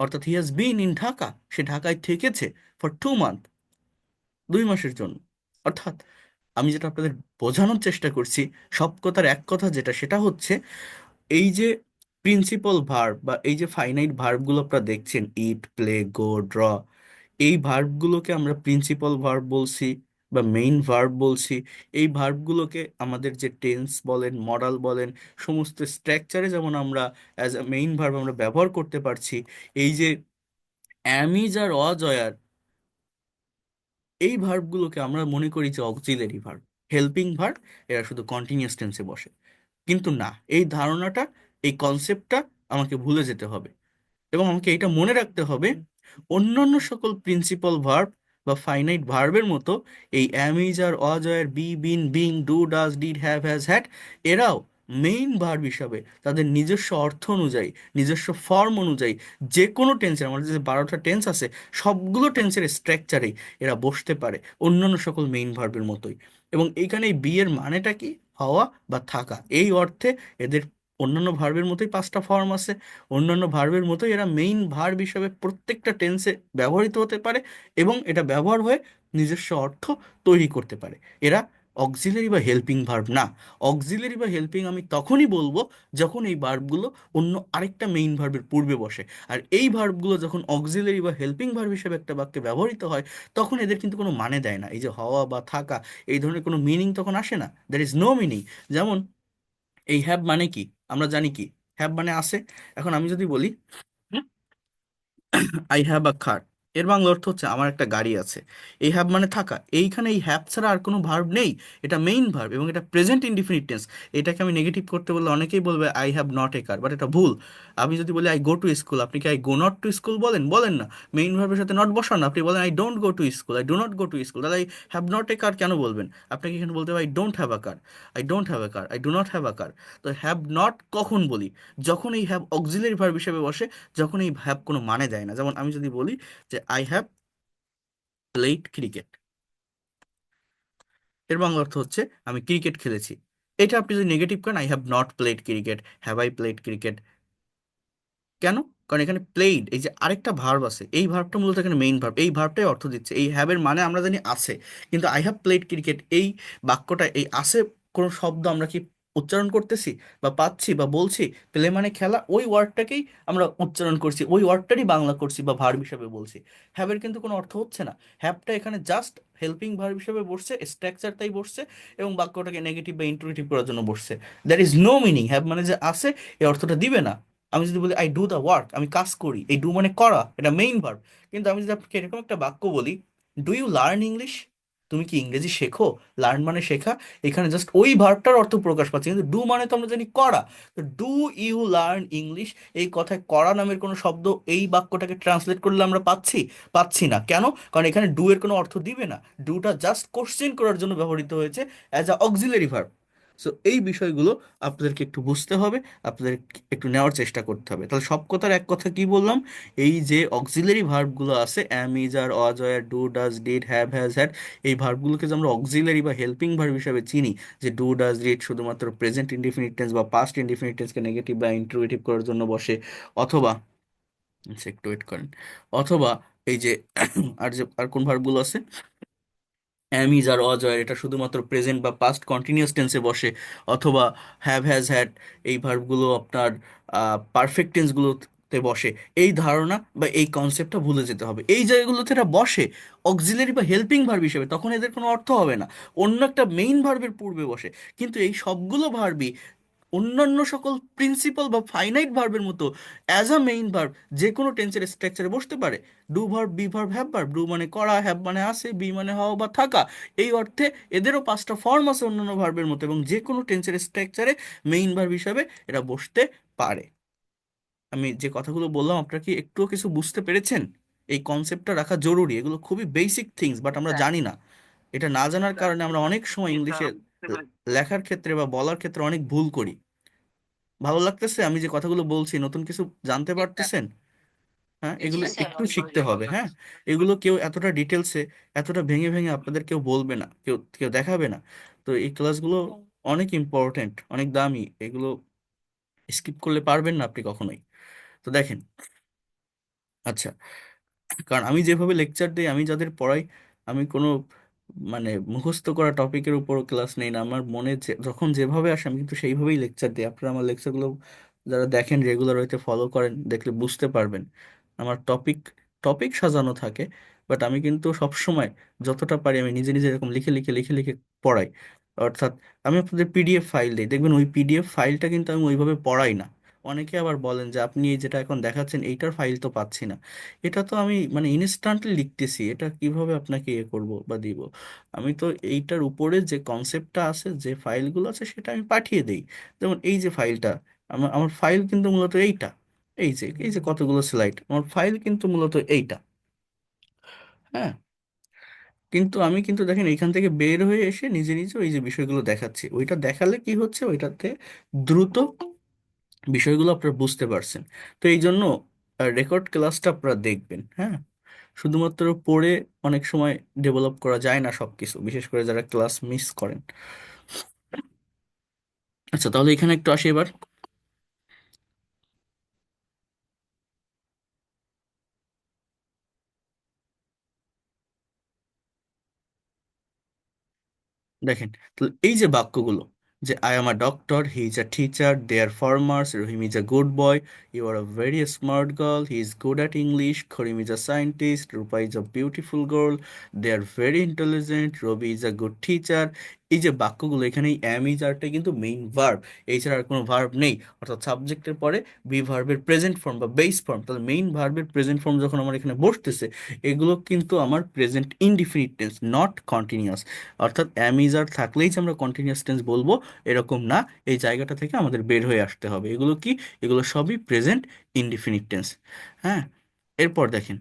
অর্থাৎ he has been in Dhaka, সে ঢাকায় থেকেছে ফর 2 মান্থ, 2 মাসের জন্য। অর্থাৎ আমি যেটা আপনাদের বোঝানোর চেষ্টা করছি, সব কথার এক কথা যেটা, সেটা হচ্ছে এই যে প্রিন্সিপাল ভার্ব বা এই যে ফাইনাইট ভার্বগুলো আপনারা দেখছেন, ইট, প্লে, গো, ড্র, এই ভার্বগুলোকে আমরা প্রিন্সিপাল ভার্ব বলছি বা মেইন ভার্ব বলছি। এই ভার্বগুলোকে আমাদের যে টেন্স বলেন, মডাল বলেন, সমস্ত স্ট্রাকচারে যেমন আমরা অ্যাজ আ মেইন ভার্ব আমরা ব্যবহার করতে পারছি। এই যে অ্যামিজ আর অজয়ার, এই ভার্বগুলোকে আমরা মনে করি যে অক্সিলারি ভার্ব, হেল্পিং ভার্ব, এরা শুধু কন্টিনিউয়াস টেন্সে বসে। কিন্তু না, এই ধারণাটা, এই কনসেপ্টটা আমাকে ভুলে যেতে হবে, এবং আমাকে এটা মনে রাখতে হবে, অন্যান্য সকল প্রিন্সিপাল ভার্ব বা ফাইনাইট ভার্বের মতো এই অ্যাম, ইজ আর অজয়ের be, been, being, do, does, did, have, has, had, এরাও মেইন ভার্ব হিসাবে তাদের নিজস্ব অর্থ অনুযায়ী, নিজস্ব ফর্ম অনুযায়ী, যে কোনো টেন্সের, আমাদের যে 12টা টেন্স আছে, সবগুলো টেন্সের স্ট্রাকচারেই এরা বসতে পারে অন্যান্য সকল মেইন ভার্বের মতোই। এবং এইখানে এই বি এর মানেটা কি, হওয়া বা থাকা, এই অর্থে এদের অন্যান্য ভার্বের মতোই 5টা ফর্ম আছে, অন্যান্য ভার্বের মতোই এরা মেইন ভার্ব হিসাবে প্রত্যেকটা টেন্সে ব্যবহৃত হতে পারে, এবং এটা ব্যবহার হয়ে নিজস্ব অর্থ তৈরি করতে পারে। এরা অক্সিলারি বা হেল্পিং ভার্ব না। অক্সিলারি বা হেল্পিং আমি তখনই বলবো যখন এই ভার্বগুলো অন্য আরেকটা মেইন ভার্বের পূর্বে বসে। আর এই ভার্বগুলো যখন অক্সিলারি বা হেল্পিং ভার্ব হিসেবে একটা বাক্যে ব্যবহৃত হয়, তখন এদের কিন্তু কোনো মানে দেয় না। এই যে হওয়া বা থাকা, এই ধরনের কোনো মিনিং তখন আসে না, দ্যার ইজ নো মিনিং। যেমন এই হ্যাভ মানে কি, আমরা জানি কি, হ্যাভ মানে আছে। এখন আমি যদি বলি আই হ্যাভ আ কার, এর বাংলা অর্থ হচ্ছে আমার একটা গাড়ি আছে। এই হ্যাভ মানে থাকা, এইখানে এই হ্যাভ ছাড়া আর কোনো ভার্ব নেই, এটা মেইন ভার্ব এবং এটা প্রেজেন্ট ইনডিফিনিট টেন্স। এটাকে আমি নেগেটিভ করতে বললে অনেকেই বলবে I have not a car, but এটা ভুল। আমি যদি বলি আই গো টু স্কুল, আপনি কি I go not to school বলেন? বলেন না। মেইন ভার্বের সাথে নট বসান, আপনি বলেন I don't go to school, I do not go to school, তাহলে I have not a car কেন বলবেন? আপনাকে এখানে বলতে হবে I don't have a car, I don't have a car, I do not have a car. তো have not কখন বলি? যখন এই হ্যাভ অক্সিলারি ভার্ব হিসেবে বসে, যখন এই হ্যাভ কোনো মানে দেয় না। যেমন আমি যদি বলি যে আই হ্যাভ প্লেইড ক্রিকেট, এর বাংলা অর্থ হচ্ছে আমি ক্রিকেট খেলেছি। এটা আপনি যদি নেগেটিভ করেন, I have not played cricket, have I played cricket, কেন? কারণ এখানে প্লেইড, এই যে আরেকটা ভার্ব আছে, এই ভার্বটা মূলত এখানে মেইন ভার্ব, এই ভার্বটাই অর্থ দিচ্ছে। এই হ্যাভের মানে আমরা জানি আছে, কিন্তু আই হ্যাভ প্লেড ক্রিকেট, এই বাক্যটা, এই আছে কোনো শব্দ আমরা কি উচ্চারণ করতেছি বা পাচ্ছি বা বলছি? প্লে মানে খেলা, ওই ওয়ার্ডটাকেই আমরা উচ্চারণ করছি, ওই ওয়ার্ডটারই বাংলা করছি বা ভার্ব হিসেবে বলছি। হ্যাভের কিন্তু কোনো অর্থ হচ্ছে না। হ্যাভটা এখানে জাস্ট হেল্পিং ভার্ব হিসেবে বসছে, স্ট্রাকচার তাই বসছে, এবং বাক্যটাকে নেগেটিভ বা ইন্ট্রোগেটিভ করার জন্য বসছে। There is no meaning. Have মানে যে আছে, এই অর্থটা দিবে না। আমি যদি বলি আই ডু দ্য ওয়ার্ক, আমি কাজ করি, এই ডু মানে করা, এটা মেইন ভার্ব। কিন্তু আমি যদি আপনাকে এরকম একটা বাক্য বলি, ডু ইউ লার্ন ইংলিশ, তুমি কি ইংরেজি শেখো? লার্ন মানে শেখা, এখানে জাস্ট ওই ভার্বটার অর্থ প্রকাশ পাচ্ছে, কিন্তু ডু মানে তো আমরা জানি করা। তো ডু ইউ লার্ন ইংলিশ, এই কথায় করা নামের কোনো শব্দ এই বাক্যটাকে ট্রান্সলেট করলে আমরা পাচ্ছি? পাচ্ছি না। কেন? কারণ এখানে ডু এর কোনো অর্থ দিবে না, ডুটা জাস্ট কোশ্চেন করার জন্য ব্যবহৃত হয়েছে as a auxiliary verb. So এই বিষয়গুলো আপনাদেরকে একটু বুঝতে হবে, আপনাদের একটু নেওয়ার চেষ্টা করতে হবে। তাহলে সব কথার এক কথা কি বললাম, এই যে অক্সিলারি ভার্বগুলো আছে, am, is, are, was, were, do, does, did, have, has, had, এই ভার্বগুলোকে যে আমরা অক্সিলারি বা হেল্পিং ভার্ব হিসাবে চিনি, যে ডু, ডাজ, ডিড শুধুমাত্র প্রেজেন্ট ইনডিফিনিট টেন্স বা পাস্ট ইনডিফিনিট টেন্সকে নেগেটিভ বা ইন্টারোগেটিভ করার জন্য বসে, অথবা আচ্ছা, একটু ওয়েট করেন, অথবা এই যে আর যে আর কোন ভার্বগুলো আছে, অ্যামিজ আর অজয় এটা শুধুমাত্র প্রেজেন্ট বা পাস্ট কন্টিনিউয়াস টেন্সে বসে, অথবা হ্যাভ, হ্যাজ, হ্যাড এই ভার্বগুলো আপনার পারফেক্ট টেন্সগুলোতে বসে, এই ধারণা বা এই কনসেপ্টটা ভুলে যেতে হবে। এই জায়গাগুলোতে এরা বসে অক্সিলারি বা হেল্পিং ভার্ব হিসেবে, তখন এদের কোনো অর্থ হবে না, অন্য একটা মেইন ভার্বের পূর্বে বসে। কিন্তু এই সবগুলো ভার্বই অন্যান্য সকল প্রিন্সিপাল বা ফাইনাইট ভার্বের মতো অ্যাজ আ মেইন ভার্ব যে কোনো টেন্সের স্ট্রাকচারে বসতে পারে। Do verb, be verb, have verb. Do মানে করা, হ্যাভ মানে আছে, বি মানে হওয়া বা থাকা। এই অর্থে এদেরও পাঁচটা ফর্ম আছে অন্যান্য ভার্বের মতো, এবং যে কোনো টেন্সের স্ট্রাকচারে মেইন ভার্ব হিসাবে এরা বসতে পারে। আমি যে কথাগুলো বললাম আপনারা কি একটুও কিছু বুঝতে পেরেছেন? এই কনসেপ্টটা রাখা জরুরি, এগুলো খুবই বেসিক থিংস, বাট আমরা হ্যাঁ। জানি না। এটা না জানার কারণে আমরা অনেক সময় জি স্যার, ইংলিশে বুঝতে পেরেছি। লেখার ক্ষেত্রে বা বলার ক্ষেত্রে অনেক ভুল করি। ভালো লাগতেছে আমি যে কথাগুলো বলছি? নতুন কিছু জানতে জি স্যার। পারতেছেন? হ্যাঁ, জি এগুলো স্যার, একটু অনেক শিখতে ভালো হবে। হ্যাঁ, লাগছে। এগুলো কেউ এতটা ডিটেলসে, এতটা ভেঙে ভেঙে আপনাদের কেউ বলবে না, কেউ কেউ দেখাবে না। তো এই ক্লাসগুলো অনেক ইম্পর্ট্যান্ট, অনেক দামি, এগুলো স্কিপ করলে পারবেন না আপনি কখনোই। তো দেখেন, আচ্ছা, কারণ আমি যেভাবে লেকচার দিই, আমি যাদের পড়াই, আমি কোনো মানে মুখস্থ করা টপিকের উপর ক্লাস নেই না। আমার মনে যখন যেভাবে আসে আমি কিন্তু সেইভাবেই লেকচার দিই। আপনারা আমার লেকচারগুলো যারা দেখেন রেগুলার হইতে ফলো করেন, দেখলে বুঝতে পারবেন আমার টপিক টপিক সাজানো থাকে। বাট আমি কিন্তু সবসময় যতটা পারি আমি নিজে নিজে এরকম লিখে লিখে লিখে লিখে পড়াই। অর্থাৎ আমি আপনাদের পিডিএফ ফাইল দিই, দেখবেন ওই পিডিএফ ফাইলটা কিন্তু আমি ওইভাবে পড়াই না। অনেকে আবার বলেন যে আপনি এই যেটা এখন দেখাচ্ছেন এইটার ফাইল তো পাচ্ছি না। এটা তো আমি মানে ইনস্ট্যান্টলি লিখতেছি, এটা কিভাবে আপনাকে ইয়ে করব বা দিব? আমি তো এইটার উপরে যে কনসেপ্টটা আছে, যে ফাইলগুলো আছে সেটা আমি পাঠিয়ে দেই। যেমন এই যে ফাইলটা, আমার আমার ফাইল কিন্তু মূলত এইটা। এই যে কতগুলো স্লাইড, আমার ফাইল কিন্তু মূলত এইটা। হ্যাঁ, কিন্তু আমি কিন্তু দেখেন এইখান থেকে বের হয়ে এসে নিজে নিজে ওই যে বিষয়গুলো দেখাচ্ছি। ওইটা দেখালে কি হচ্ছে, ওইটাতে দ্রুত বিষয়গুলো আপনারা বুঝতে পারছেন। তো এই জন্য রেকর্ড ক্লাসটা আপনারা দেখবেন। হ্যাঁ, শুধুমাত্র পড়ে অনেক সময় ডেভেলপ করা যায় না সবকিছু, বিশেষ করে যারা ক্লাস মিস করেন। আচ্ছা, তাহলে এখানে একটু আসি এবার। দেখেন, তো এই যে বাক্যগুলো, যে I am a doctor, he is a teacher, they are farmers, Rahim is a good boy, you are a very smart girl, he is good at English, Karim is a scientist, Rupa is a beautiful girl, they are very intelligent, Rabi is a good teacher. এই যে বাক্যগুলো, এখানে এই am is আরটা কিন্তু main verb, এছাড়া আর কোনো verb নেই। অর্থাৎ সাবজেক্টের পরে বি ভার্বের প্রেজেন্ট ফর্ম বা বেস ফর্ম, তাহলে মেইন ভার্বের প্রেজেন্ট ফর্ম যখন আমার এখানে বসতেছে, এগুলো কিন্তু আমার present indefinite tense, not continuous. অর্থাৎ অ্যামিজার থাকলেই যে আমরা কন্টিনিউয়াস টেন্স বলবো এরকম না। এই জায়গাটা থেকে আমাদের বের হয়ে আসতে হবে। এগুলো কি? এগুলো সবই প্রেজেন্ট ইনডিফিনিট টেন্স। হ্যাঁ, এরপর দেখেন,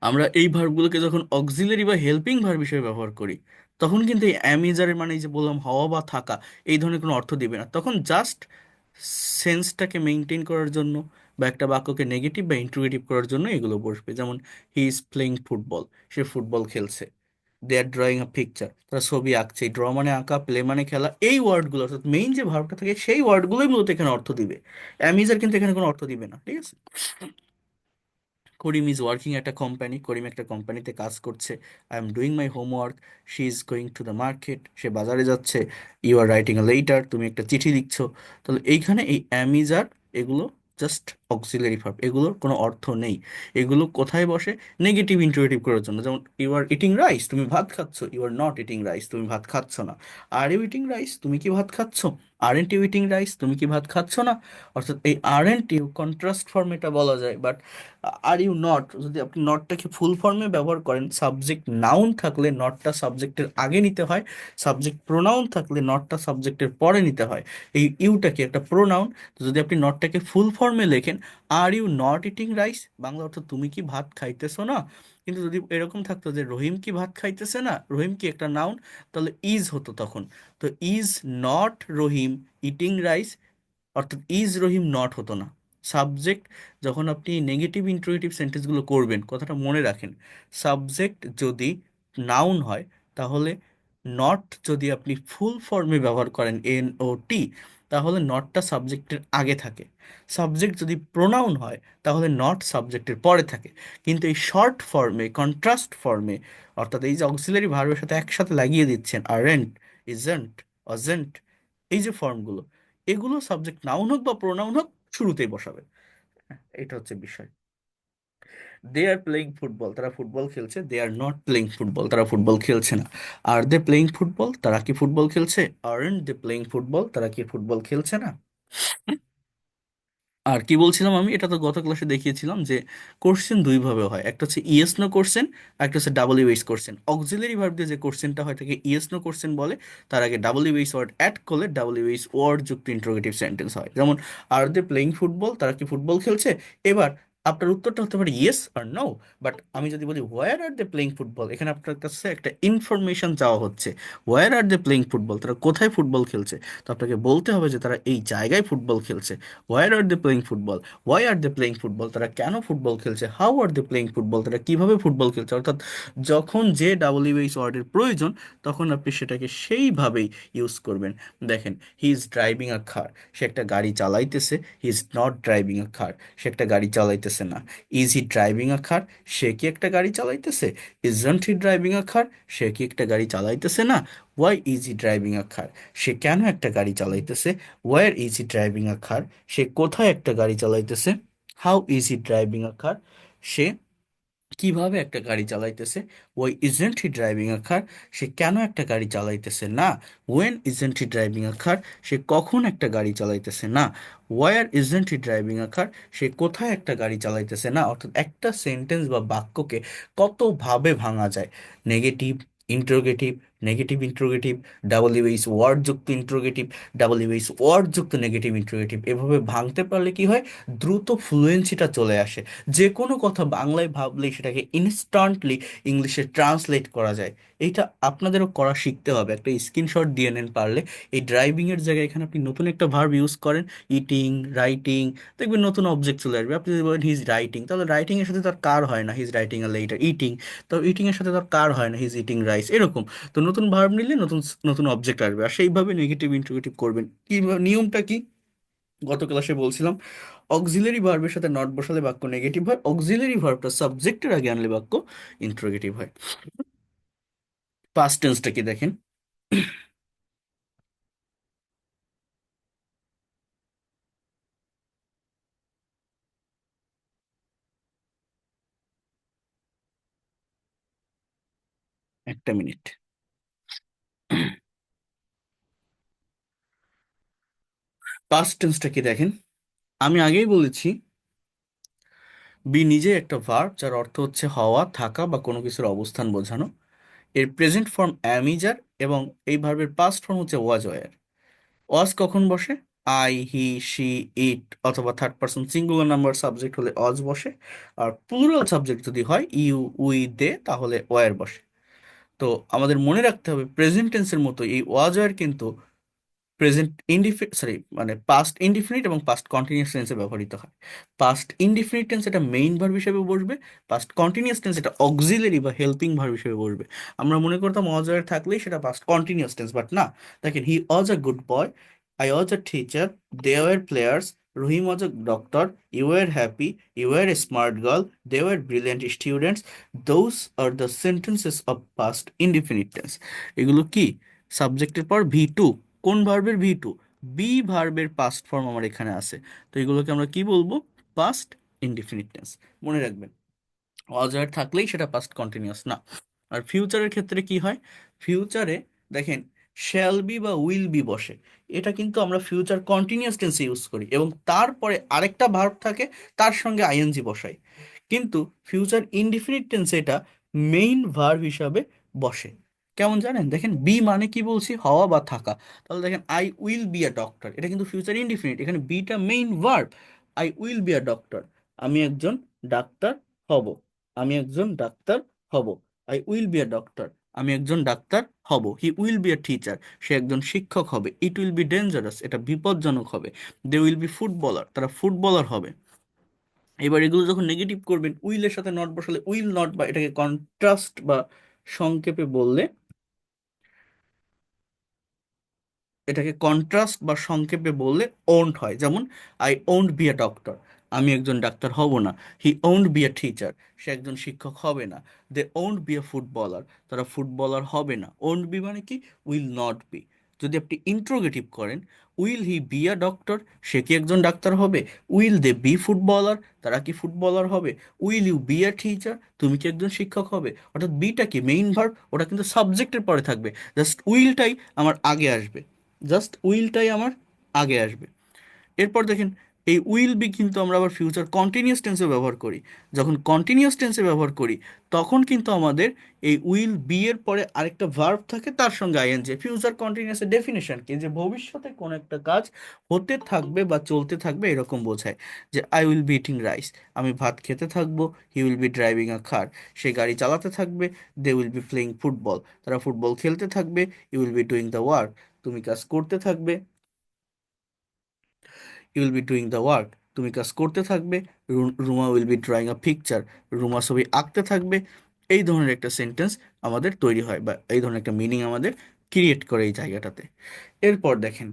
আমরা এই ভার্বগুলোকে যখন অক্সিলারি বা হেল্পিং ভার্ব হিসেবে ব্যবহার করি, তখন কিন্তু এই অ্যামিজারের মানে এই যে বললাম হওয়া বা থাকা, এই ধরনের কোনো অর্থ দিবে না। তখন জাস্ট সেন্সটাকে মেনটেন করার জন্য বা একটা বাক্যকে নেগেটিভ বা ইন্ট্রোগেটিভ করার জন্য এগুলো বসবে। যেমন হি ইজ প্লেইং ফুটবল, সে ফুটবল খেলছে। দে আর ড্রয়িং আ পিকচার, তারা ছবি আঁকছে। ড্র মানে আঁকা, প্লে মানে খেলা, এই ওয়ার্ডগুলো অর্থাৎ মেইন যে ভার্বটা থাকে সেই ওয়ার্ডগুলোই মূলত এখানে অর্থ দিবে। অ্যামিজার কিন্তু এখানে কোনো অর্থ দিবে না, ঠিক আছে? করিম ইজ ওয়ার্কিং একটা কোম্পানি, করিম একটা কোম্পানিতে কাজ করছে। I am doing my homework, she is going to the market, সে বাজারে যাচ্ছে। You are writing a letter, তুমি একটা চিঠি লিখছো। তাহলে এইখানে এই অ্যাম ইজ আর, এগুলো জাস্ট অক্সিলারি ভার্ব, এগুলোর কোনো অর্থ নেই। এগুলো কোথায় বসে? নেগেটিভ ইন্টারোগেটিভ করার জন্য। যেমন ইউ আর ইটিং রাইস, তুমি ভাত খাচ্ছ। You are not eating rice, তুমি ভাত খাচ্ছ না। আর ইউ ইটিং রাইস, তুমি কি ভাত খাচ্ছ? আরেন্ট ইউ ইটিং রাইস, তুমি কি ভাত খাচ্ছ না? অর্থাৎ এই আরেন্ট ইউ কন্ট্রাস্ট ফর্ম এটা বলা যায়, বাট আর ইউ নট, যদি আপনি নটটাকে ফুল ফর্মে ব্যবহার করেন, সাবজেক্ট নাউন থাকলে নটটা সাবজেক্টের আগে নিতে হয়, সাবজেক্ট প্রোনাউন থাকলে নটটা সাবজেক্টের পরে নিতে হয়। এই ইউটাকে একটা প্রোনাউন, তো যদি আপনি নটটাকে ফুল ফর্মে লেখেন, are you not eating rice, Bangla অর্থ তুমি কি ভাত খাইতেছো না। কিন্তু যদি এরকম থাকতো যে রহিম কি ভাত খাইতেছে না, রহিম কি একটা নাউন, তাহলে ইজ হতো তখন। তো is not Rahim eating rice, অর্থাৎ ইজ রহিম নট হতো না। সাবজেক্ট, যখন আপনি নেগেটিভ ইন্ট্রোগেটিভ সেন্টেন্সগুলো করবেন, কথাটা মনে রাখেন, সাবজেক্ট যদি নাউন হয়, তাহলে নট যদি আপনি ফুল ফর্মে ব্যবহার করেন, এন ও টি, তাহলে নটটা সাবজেক্টের আগে থাকে। সাবজেক্ট যদি প্রোনাউন হয় তাহলে নট সাবজেক্টের পরে থাকে। কিন্তু এই শর্ট ফর্মে, কন্ট্রাস্ট ফর্মে, অর্থাৎ এই যে অক্সিলারি ভার্বের সাথে একসাথে লাগিয়ে দিচ্ছেন আরেন্ট, ইজেন্ট, অজেন্ট, এই যে ফর্মগুলো, এগুলো সাবজেক্ট নাউন হোক বা প্রোনাউন হোক শুরুতেই বসাবে। হ্যাঁ, এটা হচ্ছে বিষয়। দে আর প্লেইং ফুটবল, তারা ফুটবল খেলছে। দে আর নট প্লেইং ফুটবল, তারা ফুটবল খেলছে না। আর দে প্লেইং ফুটবল, তারা কি ফুটবল খেলছে? আরেন্ট দে প্লেইং ফুটবল, তারা কি ফুটবল খেলছে না? আর কি বলছিলাম আমি, এটা তো গত ক্লাসে দেখিয়েছিলাম যে কোশ্চেন দুই ভাবে হয়, একটা হচ্ছে ইয়েস নো কোশ্চেন, একটা হচ্ছে double US question. Auxiliary verb দিয়ে যে কোশ্চেনটা হয় তাকে ইয়েস নো কোশ্চেন বলে। তার আগে ডাবল ইউএস ওয়ার্ড অ্যাড করলে ডাবল ইউএস ওয়ার্ড যুক্ত ইন্টারোগেটিভ সেন্টেন্স হয়। যেমন আর দে প্লেইং ফুটবল, তারা কি ফুটবল খেলছে? এবার আপনার উত্তরটা হতে পারে ইয়েস আর নো। বাট আমি যদি বলি হোয়ার আর দে প্লেইং ফুটবল, এখানে আপনার কাছে একটা ইনফরমেশন চাওয়া হচ্ছে। হোয়ার আর দে প্লেইং ফুটবল, তারা কোথায় ফুটবল খেলছে? তো আপনাকে বলতে হবে যে তারা এই জায়গায় ফুটবল খেলছে। Where are they playing football, why are they playing football, তারা কেন ফুটবল খেলছে? How are they playing football, তারা কিভাবে ফুটবল খেলছে? অর্থাৎ যখন যে ডাব্লিউএইচ ওয়ার্ডের প্রয়োজন তখন আপনি সেটাকে সেইভাবেই ইউজ করবেন। দেখেন, হি ইজ ড্রাইভিং আ কার, সে একটা গাড়ি চালাইতেছে। He is not driving a car, সে একটা গাড়ি চালাইতেছে না। Is he driving a car, সে কি একটা গাড়ি চালাইতেছে? Isn't he driving a car, সে কি একটা গাড়ি চালাইতেছে না। Why is he driving a car, সে কেন একটা গাড়ি চালাইতেছে? Where is he driving a car, সে কোথায় একটা গাড়ি চালাইতেছে? How is he driving a car, সে কিভাবে একটা গাড়ি চালাইতেছে? ওই isn't he driving a car, সে কেন একটা গাড়ি চালাইতেছে না। When isn't he driving a car, সে কখন একটা গাড়ি চালাইতেছে না। Where isn't he driving a car, সে কোথায় একটা গাড়ি চালাইতেছে না। অর্থাৎ একটা সেন্টেন্স বা বাক্যকে কতভাবে ভাঙা যায়। Negative, interrogative, negative interrogative, double US word যুক্ত ইন্টারোগেটিভ, ডাবল ইউএস ওয়ার্ড যুক্ত নেগেটিভ ইন্টারোগেটিভ, এভাবে ভাঙতে পারলে কি হয়? দ্রুত ফ্লুয়েন্সিটা চলে আসে। যে কোনো কথা বাংলায় ভাবলেই সেটাকে ইনস্ট্যান্টলি ইংলিশে ট্রান্সলেট করা যায়। এইটা আপনাদেরও করা শিখতে হবে। একটা স্ক্রিনশট দিয়ে নেন পারলে। এই ড্রাইভিং এর জায়গায় এখানে আপনি নতুন একটা ভার্ব ইউজ করেন, ইটিং, রাইটিং, দেখবেন নতুন অবজেক্ট চলে আসবে। আপনি যদি বলেন হিজ রাইটিং, তাহলে রাইটিং এর সাথে তার কার হয় না, his writing a letter. Eating, তো ইটিং এর সাথে তার কার হয় না, হিজ ইটিং রাইস, এরকম। তো নতুন ভার্ব নিলে নতুন নতুন অবজেক্ট আসবে। আর সেইভাবে নেগেটিভ ইন্টারোগেটিভ করবেন। কি নিয়মটা কি? গত ক্লাসে বলছিলাম, অক্সিলারি ভার্বের সাথে নট বসালে বাক্য নেগেটিভ হয়, অক্সিলারি ভার্বটা সাবজেক্টের আগে আনলে বাক্য ইন্টারোগেটিভ হয়। পাস্ট টেন্সটা কি দেখেন, একটা মিনিট। পাস্ট টেন্সটা কি দেখেন, আমি আগেই বলেছি বি নিজে একটা ভার্ব যার অর্থ হচ্ছে হওয়া, থাকা বা কোনো কিছুর অবস্থান বোঝানো। এর প্রেজেন্ট ফর্ম অ্যামিজার, এবং এই ভার্বের পাস্ট ফর্ম হচ্ছে ওয়াজ ওয়ার। ওয়াজ কখন বসে? আই, হি, শি, ইট, অথবা third person singular number subject হলে অজ বসে। আর প্লুরাল সাবজেক্ট যদি হয় ইউ, উই, দে, তাহলে ওয়ার বসে। তো আমাদের মনে রাখতে হবে প্রেজেন্ট টেন্সের মতো এই ওয়াজ ওয়্যার কিন্তু প্রেজেন্ট ইনডিফিনিট, সরি, মানে পাস্ট ইনডিফিনিট এবং পাস্ট কন্টিনিউয়াস টেন্সে ব্যবহৃত হয়। পাস্ট ইনডিফিনিট টেন্স এটা মেইন ভার্ব হিসেবে বসবে, পাস্ট কন্টিনিউয়াস টেন্স এটা অক্সিলারি বা হেল্পিং ভার্ব হিসেবে বসবে। আমরা মনে করতাম ওয়াজ ওয়্যার থাকলেই সেটা পাস্ট কন্টিনিউয়াস টেন্স, বাট না। দেখেন, he was a good boy, I was a teacher, they were players, Rahim was a doctor, you were happy, you were a smart girl, they were brilliant students. Those are the sentences of past indefinite tense. এগুলো কি? সাবজেক্টের পর V two. কোন ভার্বের V two? বি ভার্বের past form আমার এখানে আছে। তো এগুলোকে আমরা কি বলবো? Past indefinite tense. মনে রাখবেন, অজার থাকলেই সেটা পাস্ট কন্টিনিউয়াস না। আর ফিউচারের ক্ষেত্রে কি হয়? ফিউচারে দেখেন, শ্যাল বি বা উইল বি বসে। এটা কিন্তু আমরা ফিউচার কন্টিনিউয়াস টেন্সে ইউজ করি এবং তারপরে আরেকটা ভার্ব থাকে, তার সঙ্গে আইএনজি বসাই। কিন্তু ফিউচার ইনডিফিনিট টেন্সে এটা মেইন ভার্ব হিসাবে বসে। কেমন জানেন? দেখেন, বি মানে কি বলছি? হওয়া বা থাকা। তাহলে দেখেন, I will be a doctor, এটা কিন্তু ফিউচার ইনডিফিনিট, এখানে বিটা main verb. I will be a doctor, আমি একজন ডাক্তার হব। আমি একজন ডাক্তার হব। I will be a doctor, আমি একজন ডাক্তার হব। He will be a teacher, সে একজন শিক্ষক হবে। ইট উইল বি ডেঞ্জারাস, এটা বিপজ্জনক হবে। দে উইল বি ফুটবলার, তারা ফুটবলার হবে। এবার এগুলো যখন নেগেটিভ করবেন, উইলের সাথে নট বসালে উইল নট, বা এটাকে কন্ট্রাস্ট বা সংক্ষেপে বললে এটাকে কন্ট্রাস্ট বা সংক্ষেপে বললে ওন্ট হয়। যেমন I won't be a doctor, আমি একজন ডাক্তার হব না। He won't be a teacher, সে একজন শিক্ষক হবে না। They won't be a footballer, তারা ফুটবলার হবে না। ওন্ট বি মানে কি, উইল নট বি। যদি আপনি ইন্ট্রোগেটিভ করেন, will he be a doctor, সে কি একজন ডাক্তার হবে? উইল দে বি ফুটবলার, তারা কি ফুটবলার হবে? Will you be a teacher, তুমি কি একজন শিক্ষক হবে? অর্থাৎ বিটা কি মেইন ভার্ব, ওটা কিন্তু সাবজেক্টের পরে থাকবে, জাস্ট উইলটাই আমার আগে আসবে। জাস্ট উইলটাই আমার আগে আসবে। এরপর দেখেন, এই উইল বি কিন্তু আমরা আবার ফিউচার কন্টিনিউয়াস টেন্সে ব্যবহার করি। যখন কন্টিনিউয়াস টেন্সে ব্যবহার করি, তখন কিন্তু আমাদের এই উইল বি এর পরে আরেকটা ভার্ব থাকে, তার সঙ্গে আইএনজি। ফিউচার কন্টিনিউয়াসের ডেফিনেশন কি, যে ভবিষ্যতে কোনো একটা কাজ হতে থাকবে বা চলতে থাকবে, এরকম বোঝায়। যে I will be eating rice, আমি ভাত খেতে থাকবো। He will be driving a car, সে গাড়ি চালাতে থাকবে। They will be playing football, তারা ফুটবল খেলতে থাকবে। You will be doing the work, তুমি কাজ করতে থাকবে। You will be doing the work, তুমি কাজ করতে থাকবে। Ruma will be drawing a picture, Ruma ছবি আঁকতে থাকবে। এই ধরনের একটা সেন্টেন্স আমাদের তৈরি হয়, বা এই ধরনের একটা মিনিং আমাদের ক্রিয়েট করে এই জায়গাটাতে। এরপর দেখেন,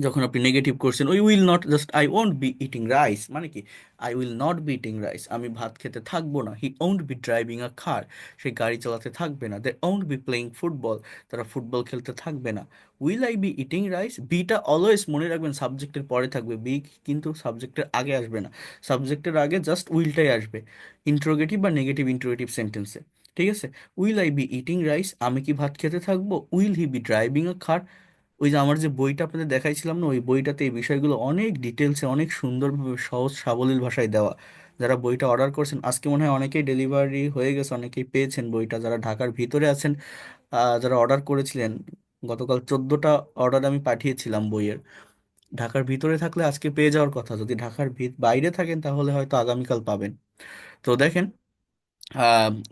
যখন আপনি নেগেটিভ করছেন, I will not, just I won't be eating rice মানে কি, I will not be eating rice, আমি ভাত খেতে থাকবো না। He won't be driving a car, সে গাড়ি চালাতে থাকবে না। They won't be playing football, তারা ফুটবল খেলতে থাকবে না। Will I be eating rice, বিটা অলওয়েজ মনে রাখবেন সাবজেক্টের পরে থাকবে, বি কিন্তু সাবজেক্টের আগে আসবে না। সাবজেক্টের আগে জাস্ট উইলটাই আসবে, ইন্ট্রোগেটিভ বা নেগেটিভ ইন্ট্রোগেটিভ সেন্টেন্সে। ঠিক আছে? Will I be eating rice, আমি কি ভাত খেতে থাকবো? Will he be driving a car, ওই যে আমার যে বইটা আপনাদের দেখাইছিলাম না, ওই বইটাতে এই বিষয়গুলো অনেক ডিটেলসে, অনেক সুন্দরভাবে, সহজ সাবলীল ভাষায় দেওয়া। যারা বইটা অর্ডার করছেন, আজকে মনে হয় অনেকেই ডেলিভারি হয়ে গেছে, অনেকেই পেয়েছেন বইটা। যারা ঢাকার ভিতরে আছেন, যারা অর্ডার করেছিলেন, গতকাল 14টা অর্ডার আমি পাঠিয়েছিলাম বইয়ের। ঢাকার ভিতরে থাকলে আজকে পেয়ে যাওয়ার কথা, যদি ঢাকার বাইরে থাকেন তাহলে হয়তো আগামীকাল পাবেন। তো দেখেন,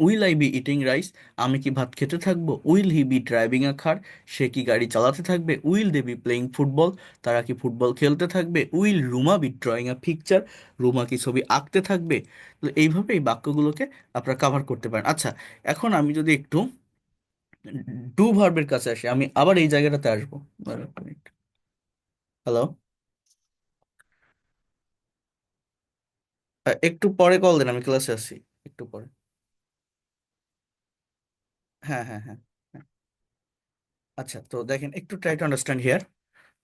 will I be eating rice, আমি কি ভাত খেতে থাকবো? Will he be driving a car, সে কি গাড়ি চালাতে থাকবে? Will they be playing football, তারা কি ফুটবল খেলতে থাকবে? Will Ruma be drawing a picture, Ruma কি ছবি আঁকতে থাকবে? তো এইভাবে এই বাক্যগুলোকে আপনারা কাভার করতে পারেন। আচ্ছা, এখন আমি যদি একটু ডু ভার্বের কাছে আসি, আমি আবার এই জায়গাটাতে আসবো। হ্যালো, একটু পরে কল দেন, আমি ক্লাসে আসি একটু পরে। হ্যাঁ, হ্যাঁ, হ্যাঁ, হ্যাঁ। আচ্ছা, তো দেখেন, একটু ট্রাই টু আন্ডারস্ট্যান্ড হিয়ার।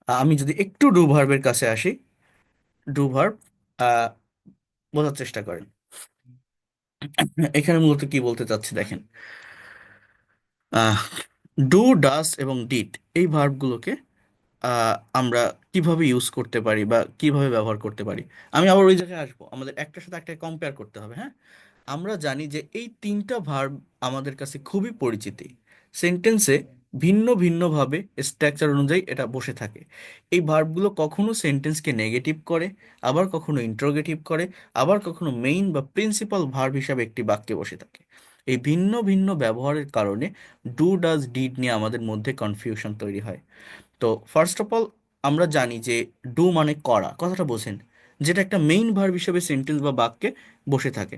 আমি যদি একটু ডু ভার্বের কাছে আসি, ডু ভার্ব বোঝার চেষ্টা করেন। এখানে মূলত কি বলতে চাচ্ছি দেখেন, ডু, ডাস এবং ডিড, এই ভার্বগুলোকে আমরা কিভাবে ইউজ করতে পারি বা কিভাবে ব্যবহার করতে পারি। আমি আবার ওই জায়গায় আসবো, আমাদের একটার সাথে একটা কম্পেয়ার করতে হবে। হ্যাঁ, আমরা জানি যে এই তিনটা ভার্ব আমাদের কাছে খুবই পরিচিতি। সেন্টেন্সে ভিন্ন ভিন্নভাবে স্ট্রাকচার অনুযায়ী এটা বসে থাকে। এই ভার্বগুলো কখনো সেন্টেন্সকে নেগেটিভ করে, আবার কখনো ইন্টারোগেটিভ করে, আবার কখনো মেইন বা প্রিন্সিপাল ভার্ব হিসাবে একটি বাক্যে বসে থাকে। এই ভিন্ন ভিন্ন ব্যবহারের কারণে ডু, ডাজ, ডিড নিয়ে আমাদের মধ্যে কনফিউশন তৈরি হয়। তো ফার্স্ট অফ অল, আমরা জানি যে ডু মানে করা, কথাটা বোঝেন, যেটা একটা মেইন ভার্ব হিসেবে সেন্টেন্স বা বাক্যে বসে থাকে।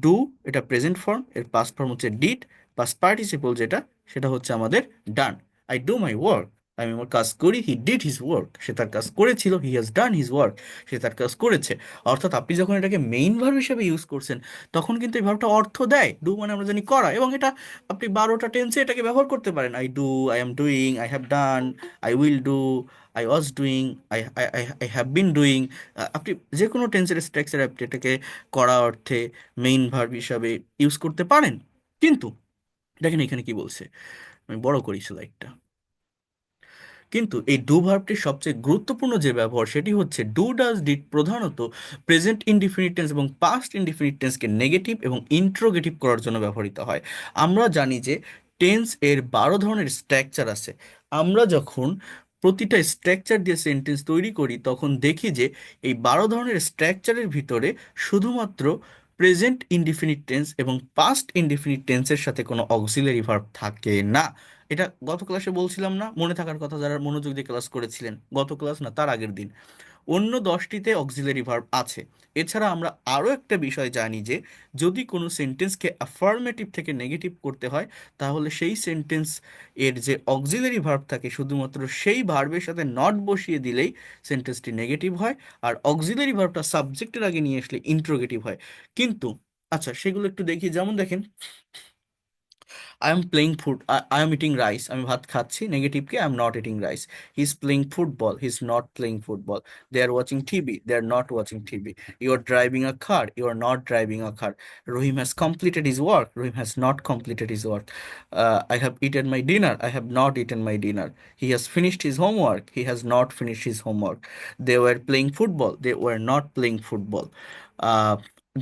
ডু, এটা প্রেজেন্ট ফর্ম, এর পাস্ট ফর্ম হচ্ছে ডিড। পাস্ট পার্টিসিপল যেটা, সেটা হচ্ছে আমাদের done. I do my work, আমি আমার কাজ করি। হি ডিড হিজ ওয়ার্ক, সে তার কাজ করেছিল। He has done his work, সে তার কাজ করেছে। অর্থাৎ আপনি যখন এটাকে মেইন ভার্ব হিসেবে ইউজ করছেন, তখন কিন্তু এই ভার্বটা অর্থ দেয়। ডু মানে আমরা জানি করা, এবং এটা আপনি 12টা টেন্সে এটাকে ব্যবহার করতে পারেন। I do, I am doing, I have done, I will do, I was doing, I I I have been doing. আপনি যে কোনো টেন্সের স্ট্রাকচারে আপনি এটাকে করা অর্থে মেইন ভার্ব হিসাবে ইউজ করতে পারেন। কিন্তু দেখেন এখানে কি বলছে, আমি বড় করি স্লাইডটা। কিন্তু এই ডু ভার্বটির সবচেয়ে গুরুত্বপূর্ণ যে ব্যবহার, সেটি হচ্ছে ডু, ডাজ, ডিড প্রধানত প্রেজেন্ট ইনডিফিনিট টেন্স এবং পাস্ট ইনডিফিনিট টেন্সকে নেগেটিভ এবং ইন্ট্রোগেটিভ করার জন্য ব্যবহৃত হয়। আমরা জানি যে টেন্স এর 12 ধরনের স্ট্রাকচার আছে। আমরা যখন প্রতিটা স্ট্রাকচার দিয়ে সেন্টেন্স তৈরি করি, তখন দেখি যে এই 12 ধরনের স্ট্রাকচারের ভিতরে শুধুমাত্র প্রেজেন্ট ইনডিফিনিট টেন্স এবং পাস্ট ইনডিফিনিট টেন্সের সাথে কোনো অক্সিলারি ভার্ব থাকে না। এটা গত ক্লাসে বলছিলাম না? মনে থাকার কথা যারা মনোযোগ দিয়ে ক্লাস করেছিলেন, গত ক্লাস না তার আগের দিন। অন্য 10টিতে অক্সিলারি ভার্ব আছে। এছাড়া আমরা আরও একটা বিষয় জানি যে যদি কোনো সেন্টেন্সকে অ্যাফার্মেটিভ থেকে নেগেটিভ করতে হয়, তাহলে সেই সেন্টেন্স এর যে অক্সিলারি ভার্ব থাকে শুধুমাত্র সেই ভার্বের সাথে নট বসিয়ে দিলেই সেন্টেন্সটি নেগেটিভ হয়, আর অক্সিলারি ভার্বটা সাবজেক্টের আগে নিয়ে আসলে ইন্ট্রোগেটিভ হয়। কিন্তু আচ্ছা, সেগুলো একটু দেখি। যেমন দেখেন, I am playing food, I am eating rice, আমি ভাত খাচ্ছি, নেগেটিভ কি, I am not eating rice. He is playing football, he is not playing football. They are watching TV, they are not watching TV. You are driving a car, you are not driving a car. Rahim has completed his work, Rahim has not completed his work. I have eaten my dinner, I have not eaten my dinner. He has finished his homework, he has not finished his homework. They were playing football, they were not playing football.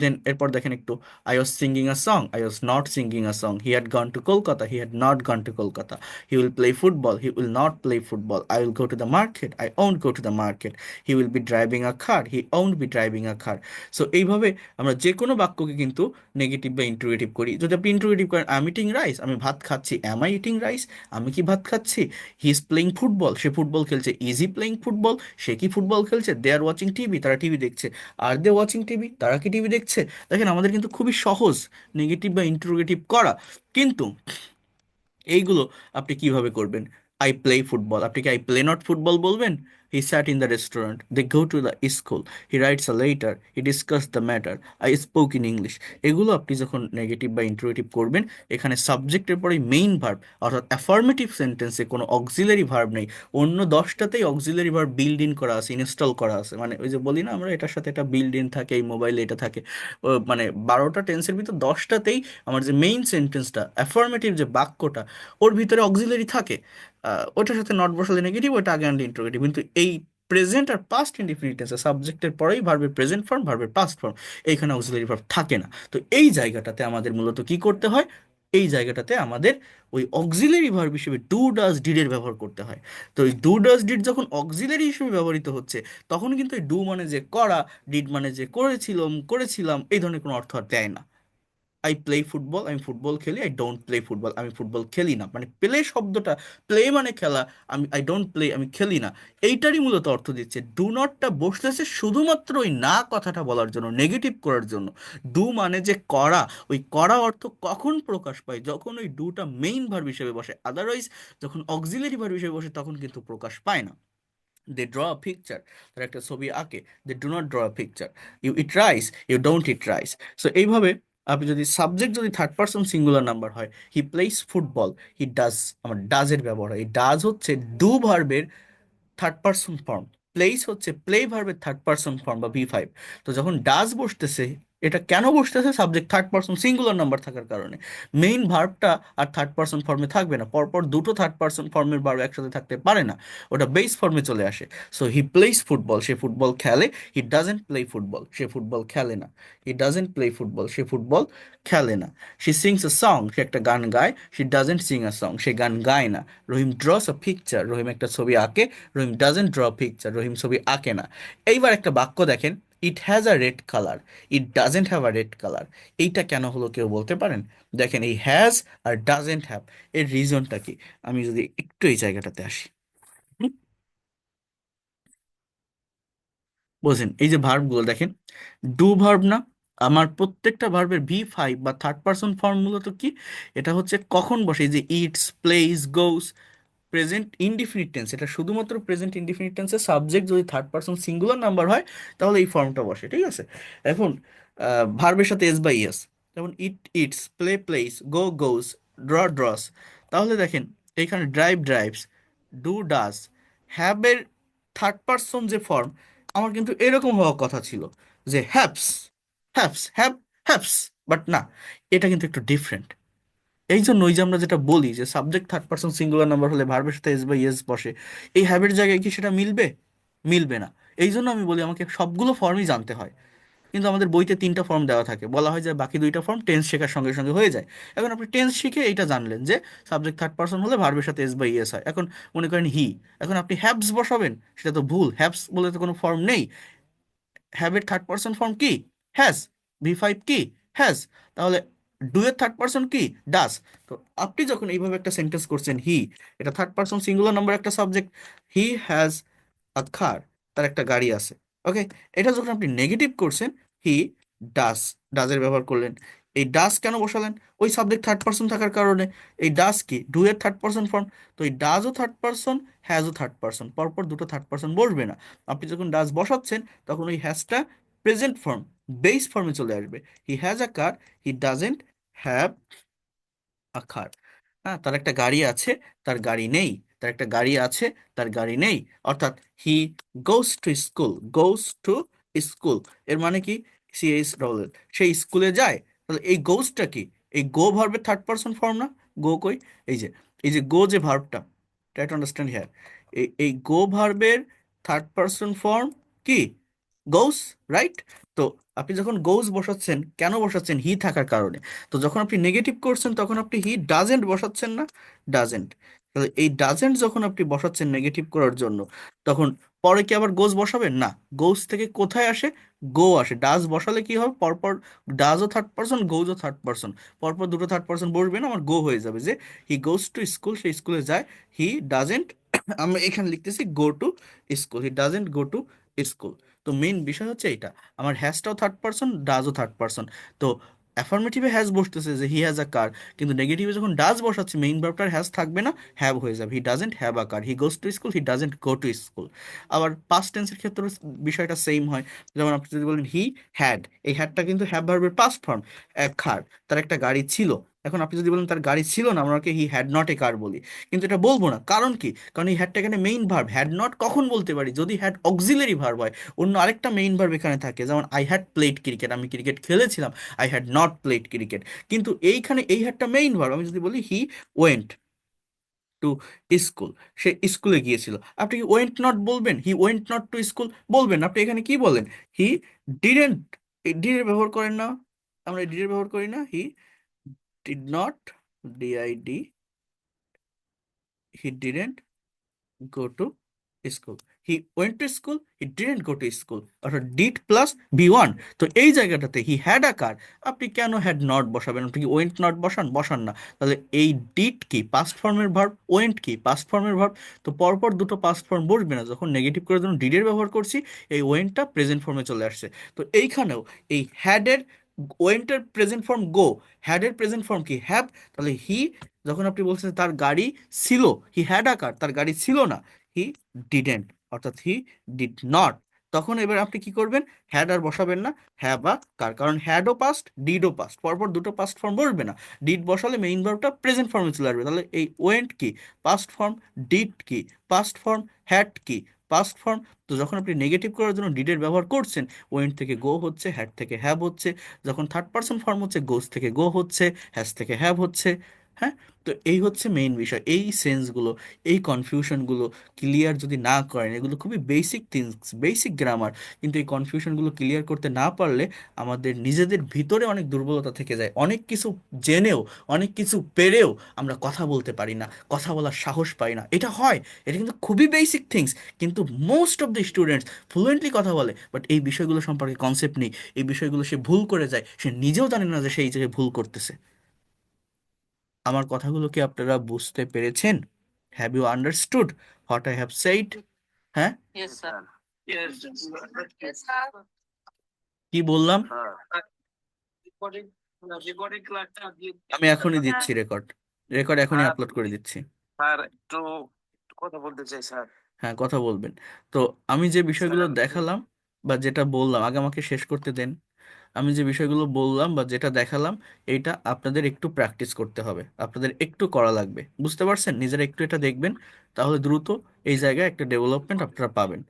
Then এরপর দেখেন একটু, I was singing a song. I was not singing a song. He had gone to Kolkata. He had not gone to Kolkata. He will play football. He will not play football. I will go to the market. I won't go to the market. He will be driving a car. He won't be driving a car. So এইভাবে আমরা যে কোনো বাক্যকে কিন্তু negative বা interrogative করি। যদি আপনি ইন্ট্রোগেটিভ করেন, আই এম ইটিং রাইস, আমি ভাত খাচ্ছি, অ্যাম আই ইটিং রাইস, আমি কি ভাত খাচ্ছি? হি ইজ প্লেইং ফুটবল, সে ফুটবল খেলছে, ইজ হি প্লেইং ফুটবল, সে কি ফুটবল খেলছে? দে আর ওয়াচিং টিভি, তারা টিভি দেখছে, আর দে ওয়াচিং টিভি, তারা কি টিভি দেখছে? দেখেন, আমাদের কিন্তু খুবই সহজ নেগেটিভ বা ইন্টারোগেটিভ করা। কিন্তু এইগুলো আপনি কিভাবে করবেন? আই প্লে ফুটবল, আপনি কি আই প্লে নট ফুটবল বলবেন? He sat in the restaurant, they go to the school, he writes a letter, he discuss the matter, I spoke in English. এগুলো আপনি যখন নেগেটিভ বা ইন্টারোগেটিভ করবেন, এখানে সাবজেক্টের পরে মেইন ভার্ব, অর্থাৎ অ্যাফার্মেটিভ সেন্টেন্সে কোনো অক্সিলারি ভার্ব নেই। অন্য 10টাতেই অক্সিলারি ভার্ব বিল্ড ইন করা আছে, ইনস্টল করা আছে। মানে ওই যে বলি না আমরা, এটার সাথে এটা বিল্ড ইন থাকে, এই মোবাইলে এটা থাকে। মানে 12টা টেন্সের ভিতর 10টাতেই আমার যে মেইন সেন্টেন্সটা, অ্যাফার্মেটিভ যে বাক্যটা, ওর ভিতরে অক্সিলারি থাকে। ওটার সাথে নট বসালে নেগেটিভ, ওটা আগে আনলে ইন্টারোগেটিভ। কিন্তু এই প্রেজেন্ট আর পাস্ট ইনডিফিনিট টেন্সে সাবজেক্টের পরেই ভার্বের প্রেজেন্ট ফর্ম, ভার্বের পাস্ট ফর্ম, এইখানে অক্সিলারি ভার্ব থাকে না। তো এই জায়গাটাতে আমাদের মূলত কি করতে হয়? এই জায়গাটাতে আমাদের ওই অক্সিলারি ভার্ব হিসেবে ডু ডাজ ডিডের ব্যবহার করতে হয়। তো এই ডু ডাজ ডিড যখন অক্সিলারি হিসেবে ব্যবহৃত হচ্ছে, তখন কিন্তু এই ডু মানে যে করা, ডিড মানে যে করেছিলাম করেছিলাম, এই ধরনের কোনো অর্থ আর দেয় না। আই প্লে ফুটবল, আমি ফুটবল খেলি, আই ডোন্ট প্লে ফুটবল, আমি ফুটবল খেলি না। মানে প্লে শব্দটা, প্লে মানে খেলা, আমি আই ডোন্ট প্লে, আমি খেলি না, এইটারই মূলত অর্থ দিচ্ছে। ডু নটটা বসতেছে শুধুমাত্র ওই না কথাটা বলার জন্য, নেগেটিভ করার জন্য। ডু মানে যে করা, ওই করা অর্থ কখন প্রকাশ পায়? যখন ওই ডুটা মেইন ভার্ব হিসেবে বসে। আদারওয়াইজ যখন অক্সিলারি ভার্ব হিসেবে বসে, তখন কিন্তু প্রকাশ পায় না। দে ড্র আ পিকচার, তারা একটা ছবি আঁকে। They do not draw a picture. You eat rice, you don't eat rice. So এইভাবে আপনি যদি সাবজেক্ট যদি থার্ড পার্সন সিঙ্গুলার নাম্বার হয়, he plays football, he does, আমার ডাজের ব্যবহার হয়। এই ডাজ হচ্ছে ডু ভার্বের থার্ড পার্সন ফর্ম, প্লেস হচ্ছে প্লে ভার্বের থার্ড পার্সন ফর্ম বা ভি ফাইভ। তো যখন ডাজ বসতেছে, এটা কেন বসতেছে? Subject third person singular number থাকার কারণে। মেইন ভার্বটা আর থার্ড পার্সন ফর্মে থাকবে না, পরপর দুটো থার্ড পার্সন ফর্মের ভার্ব একসাথে থাকতে পারে না, ওটা বেস ফর্মে চলে আসে। সো হি প্লেস ফুটবল, সে ফুটবল খেলে। হি ডাজেন্ট প্লে ফুটবল, সে ফুটবল খেলে না। হি ডাজেন্ট প্লে ফুটবল, সে ফুটবল খেলে না। শি সিংস আ সং, সে একটা গান গায়। She doesn't sing a song, সে গান গায় না। রহিম ড্রস আ পিকচার, রহিম একটা ছবি আঁকে। রহিম ডাজেন্ট ড্র পিকচার, রহিম ছবি আঁকে না। এইবার একটা বাক্য দেখেন, it has a red colour, it doesn't have a red colour. এইটা কেন হলো কেউ বলতে পারেন? দেখেন, এই হ্যাজ আর ডাজেন্ট হ্যাভ, এর রিজনটা কি? আমি যদি একটু এই জায়গাটাতে আসি, হুম, বোঝেন এই যে ভার্বগুলো দেখেন, ডু ভার্ব না? আমার প্রত্যেকটা ভার্বের ভি ফাইভ বা থার্ড পার্সন ফর্ম মূলত কি? এটা হচ্ছে কখন বসে? এই যে it's, place, goes, present indefinite tense, এটা শুধুমাত্র প্রেজেন্ট ইনডিফিনিট টেন্সে সাবজেক্ট যদি থার্ড পার্সন সিঙ্গুলার নাম্বার হয়, তাহলে এই ফর্মটা বসে, ঠিক আছে? এখন ভার্বের সাথে এস বাই এস, যেমন eat eats, play plays, go goes, draw draws. তাহলে দেখেন, এইখানে ড্রাইভ ড্রাইভস, ডু ডাস, হ্যাবের থার্ড পার্সন যে ফর্ম, আমার কিন্তু এরকম হওয়ার কথা ছিল যে হ্যাপস, হ্যাপস, হ্যাপ, হ্যাপস। বাট না, এটা কিন্তু একটু ডিফারেন্ট। এই জন্য ওই যে আমরা যেটা বলি যে subject third person singular number হলে ভার্বের সাথে এস বাই এস বসে, এই হ্যাবের জায়গায় কি সেটা মিলবে? মিলবে না। এই জন্য আমি বলি আমাকে সবগুলো ফর্মই জানতে হয়। কিন্তু আমাদের বইতে 3টা ফর্ম দেওয়া থাকে, বলা হয় যে বাকি 2টা ফর্ম টেন্স শেখার সঙ্গে সঙ্গে হয়ে যায়। এখন আপনি টেন্স শিখে এইটা জানলেন যে সাবজেক্ট থার্ড পার্সন হলে ভার্বের সাথে এস বাই এস হয়। এখন মনে করেন হি, এখন আপনি হ্যাভস বসাবেন, সেটা তো ভুল। হ্যাভস বলে তো কোনো ফর্ম নেই। হ্যাভ এর থার্ড পার্সন ফর্ম কি? হ্যাজ। ভি ফাইভ কি? হ্যাজ। তাহলে ডু এর থার্ড পার্সন কি? ডাস। তো আপনি যখন এইভাবে একটা সেন্টেন্স করছেন, হি, এটা থার্ড পার্সন সিঙ্গুলার নাম্বার একটা সাবজেক্ট, হি হ্যাজ আ কার, তার একটা গাড়ি আছে। ওকে, এটা যখন আপনি নেগেটিভ করছেন, হি ডাস, ডাজের ব্যবহার করলেন। এই ডাস কেন বসালেন? ওই সাবজেক্ট থার্ড পার্সন থাকার কারণে। এই ডাস কি ডু এর থার্ড পার্সন ফর্ম, তো এই ডাজও থার্ড পার্সন, হ্যাজও থার্ড পার্সন, পরপর দুটো থার্ড পার্সন বসবে না। আপনি যখন ডাজ বসাচ্ছেন তখন ওই হ্যাজটা প্রেজেন্ট ফর্ম, বেস ফর্মে চলে আসবে। He has a car, he doesn't have আখার। হ্যাঁ, তার একটা গাড়ি আছে, তার গাড়ি নেই। তার একটা গাড়ি আছে, তার গাড়ি নেই। অর্থাৎ he goes to school, goes to school এর মানে কি, সি এস ডবল এল, সে স্কুলে যায়। তাহলে এই গোসটা কি, এই গো ভার্বের থার্ড পারসন ফর্ম না? গো কই, এই যে, এই যে গো যে ভার্বটা, ট্রাই টু আন্ডারস্ট্যান্ড হিয়ার, এই গো ভার্বের থার্ড পারসন ফর্ম কি, গোস, রাইট? তো আপনি যখন গোস বসাচ্ছেন, কেন বসাচ্ছেন? হি থাকার কারণে। তো যখন আপনি নেগেটিভ করছেন তখন আপনি হি ডাজেন্ট বসাচ্ছেন না? ডাজেন্ট। তাহলে এই ডাজেন্ট যখন আপনি বসাচ্ছেন নেগেটিভ করার জন্য, তখন পরে কি আবার গোস বসাবেন না? গোস থেকে কোথায় আসে? গো আসে। ডাজ বসালে কি হবে, পরপর ডাজও থার্ড পার্সন, গোজও থার্ড পার্সন, পরপর দুটো থার্ড পার্সন বসবে না, আমার গো হয়ে যাবে। যে হি গোস টু স্কুল, সে স্কুলে যায়। হি ডাজেন্ট, আমরা এখানে লিখতেছি গো to school, he doesn't go to school. তো মেইন বিষয় হচ্ছে এটা, আমার হ্যাজটাও থার্ড পার্সন, ডাজও থার্ড পার্সন। তো অ্যাফার্মেটিভে হ্যাজ বসতেছে যে হি হ্যাজ আ কার, কিন্তু নেগেটিভে যখন ডাজ বসাচ্ছি মেইন ভার্বটার হ্যাজ থাকবে না, হ্যাভ হয়ে যাবে। হি doesn't have a car, he goes to school, he doesn't go to school. আবার পাস্ট টেন্সের ক্ষেত্রে বিষয়টা সেম হয়। যেমন আপনি যদি বলেন হি হ্যাড, এই হ্যাডটা কিন্তু হ্যাভ ভার্বের পাস্ট ফর্ম, খার, তার একটা গাড়ি ছিল। এখন আপনি যদি বলেন তার গাড়ি ছিল না, আমরা হি হ্যাড নট এ কার বলি, কিন্তু এটা বলবো না। কারণ কি? কারণ এই হ্যাডটা এখানে মেইন ভার্ব, হ্যাড নট কখন বলতে পারি, যদি হ্যাড অক্সিলারি ভার্ব হয়, অন্য আরেকটা মেইন ভার্ব এখানে থাকে। যেমন আই হ্যাড প্লেড ক্রিকেট, আমি ক্রিকেট খেলেছিলাম, I had not played cricket. কিন্তু এইখানে এই হ্যাডটা মেইন ভার্ব। আমি যদি বলি হি ওয়েন্ট টু স্কুল, সে স্কুলে গিয়েছিল, আপনি কি ওয়েন্ট নট বলবেন? He went not to school বলবেন? আপনি এখানে কি বলেন? হি ডিডেন্ট, ডিডের ব্যবহার করেন না? আমরা ডিডের ব্যবহার করি না? He did not, DID, he didn't go to school. He went to school, he didn't go to school. অর্থাৎ ডিড প্লাস বি ওয়ান। তো এই জায়গাটাতে হি হ্যাড আ কার, আপনি কেন হ্যাড নট বসাবেন? আপনি কি ওয়েন্ট নট বসান? বসান না। তাহলে এই ডিড কি পাস্ট ফর্মের ভার্ব, ওয়েন্ট কি পাস্ট ফর্মের ভার্ব। তো পরপর দুটো পাস্ট ফর্ম বসবে না। যখন নেগেটিভ করার জন্য ডিডের ব্যবহার করছি, এই ওয়েন্টটা প্রেজেন্ট ফর্মে চলে আসছে। তো এইখানেও এই হ্যাডের, ওয়েন্টের প্রেজেন্ট ফর্ম গো, হ্যাডের প্রেজেন্ট ফর্ম কি, হ্যাভ। তাহলে হি, যখন আপনি বলছেন তার গাড়ি ছিল, হি হ্যাড আ কার, তার গাড়ি ছিল না, হি ডিডেন্ট, অর্থাৎ হি ডিড নট। তখন এবার আপনি কি করবেন? হ্যাড আর বসাবেন না, হ্যাভ আ কার, কারণ হ্যাডও পাস্ট, ডিডও পাস্ট, পরপর দুটো পাস্ট ফর্ম বসবে না। ডিড বসালে মেইন ভার্বটা প্রেজেন্ট ফর্মে চলে আসবে। তাহলে এই ওয়েন্ট কি পাস্ট ফর্ম, ডিড কি পাস্ট ফর্ম, হ্যাড কি পাস্ট ফর্ম। তো যখন আপনি নেগেটিভ করার জন্য ডিডের ব্যবহার করছেন, ওয়েন্ট থেকে গো হচ্ছে, হ্যাড থেকে হ্যাভ হচ্ছে। যখন থার্ড পার্সন ফর্ম হচ্ছে, গোস থেকে গো হচ্ছে, হ্যাজ থেকে হ্যাভ হচ্ছে। হ্যাঁ, তো এই হচ্ছে মেইন বিষয়। এই সেন্সগুলো, এই কনফিউশনগুলো ক্লিয়ার যদি না করেন, এগুলো খুবই বেসিক থিংস, বেসিক গ্রামার, কিন্তু এই কনফিউশনগুলো ক্লিয়ার করতে না পারলে আমাদের নিজেদের ভিতরে অনেক দুর্বলতা থেকে যায়। অনেক কিছু জেনেও, অনেক কিছু পেরেও আমরা কথা বলতে পারি না, কথা বলার সাহস পাই না। এটা হয়, এটা কিন্তু খুবই বেসিক থিংস, কিন্তু most of the students fluently কথা বলে, বাট এই বিষয়গুলো সম্পর্কে কনসেপ্ট নেই। এই বিষয়গুলো সে ভুল করে যায়, সে নিজেও জানে না যে সে এই জায়গায় ভুল করতেছে। আমার কথাগুলো কি আপনারা বুঝতে পেরেছেন? Have you understood what I have said? হ্যাঁ, Yes, sir. Yes, yes, কি বললাম? recording, recording ক্লাসটা দিয়ে আমি এখনই দিচ্ছি রেকর্ড, রেকর্ড এখনই স্যার, আপলোড করে দিচ্ছি। স্যার একটু কথা বলতে চাই স্যার। হ্যাঁ, কথা বলবেন। তো আমি যে স্যার বিষয়গুলো আমি দেখালাম বা যেটা বললাম, আগে আমাকে শেষ করতে দেন। আমি যে বিষয়গুলো বললাম বা যেটা দেখালাম, এইটা আপনাদের একটু প্র্যাকটিস করতে হবে, আপনাদের একটু করা লাগবে। বুঝতে পারছেন? নিজেরা একটু এটা দেখবেন, তাহলে দ্রুত এই জায়গায় একটা ডেভেলপমেন্ট আপনারা পাবেন।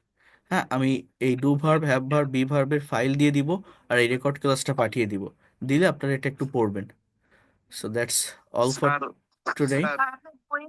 হ্যাঁ, আমি এই do verb, have verb, be ভার্বের ফাইল দিয়ে দিব, আর এই রেকর্ড ক্লাসটা পাঠিয়ে দিব। দিলে আপনারা এটা একটু পড়বেন। So that's all for sir today. Sir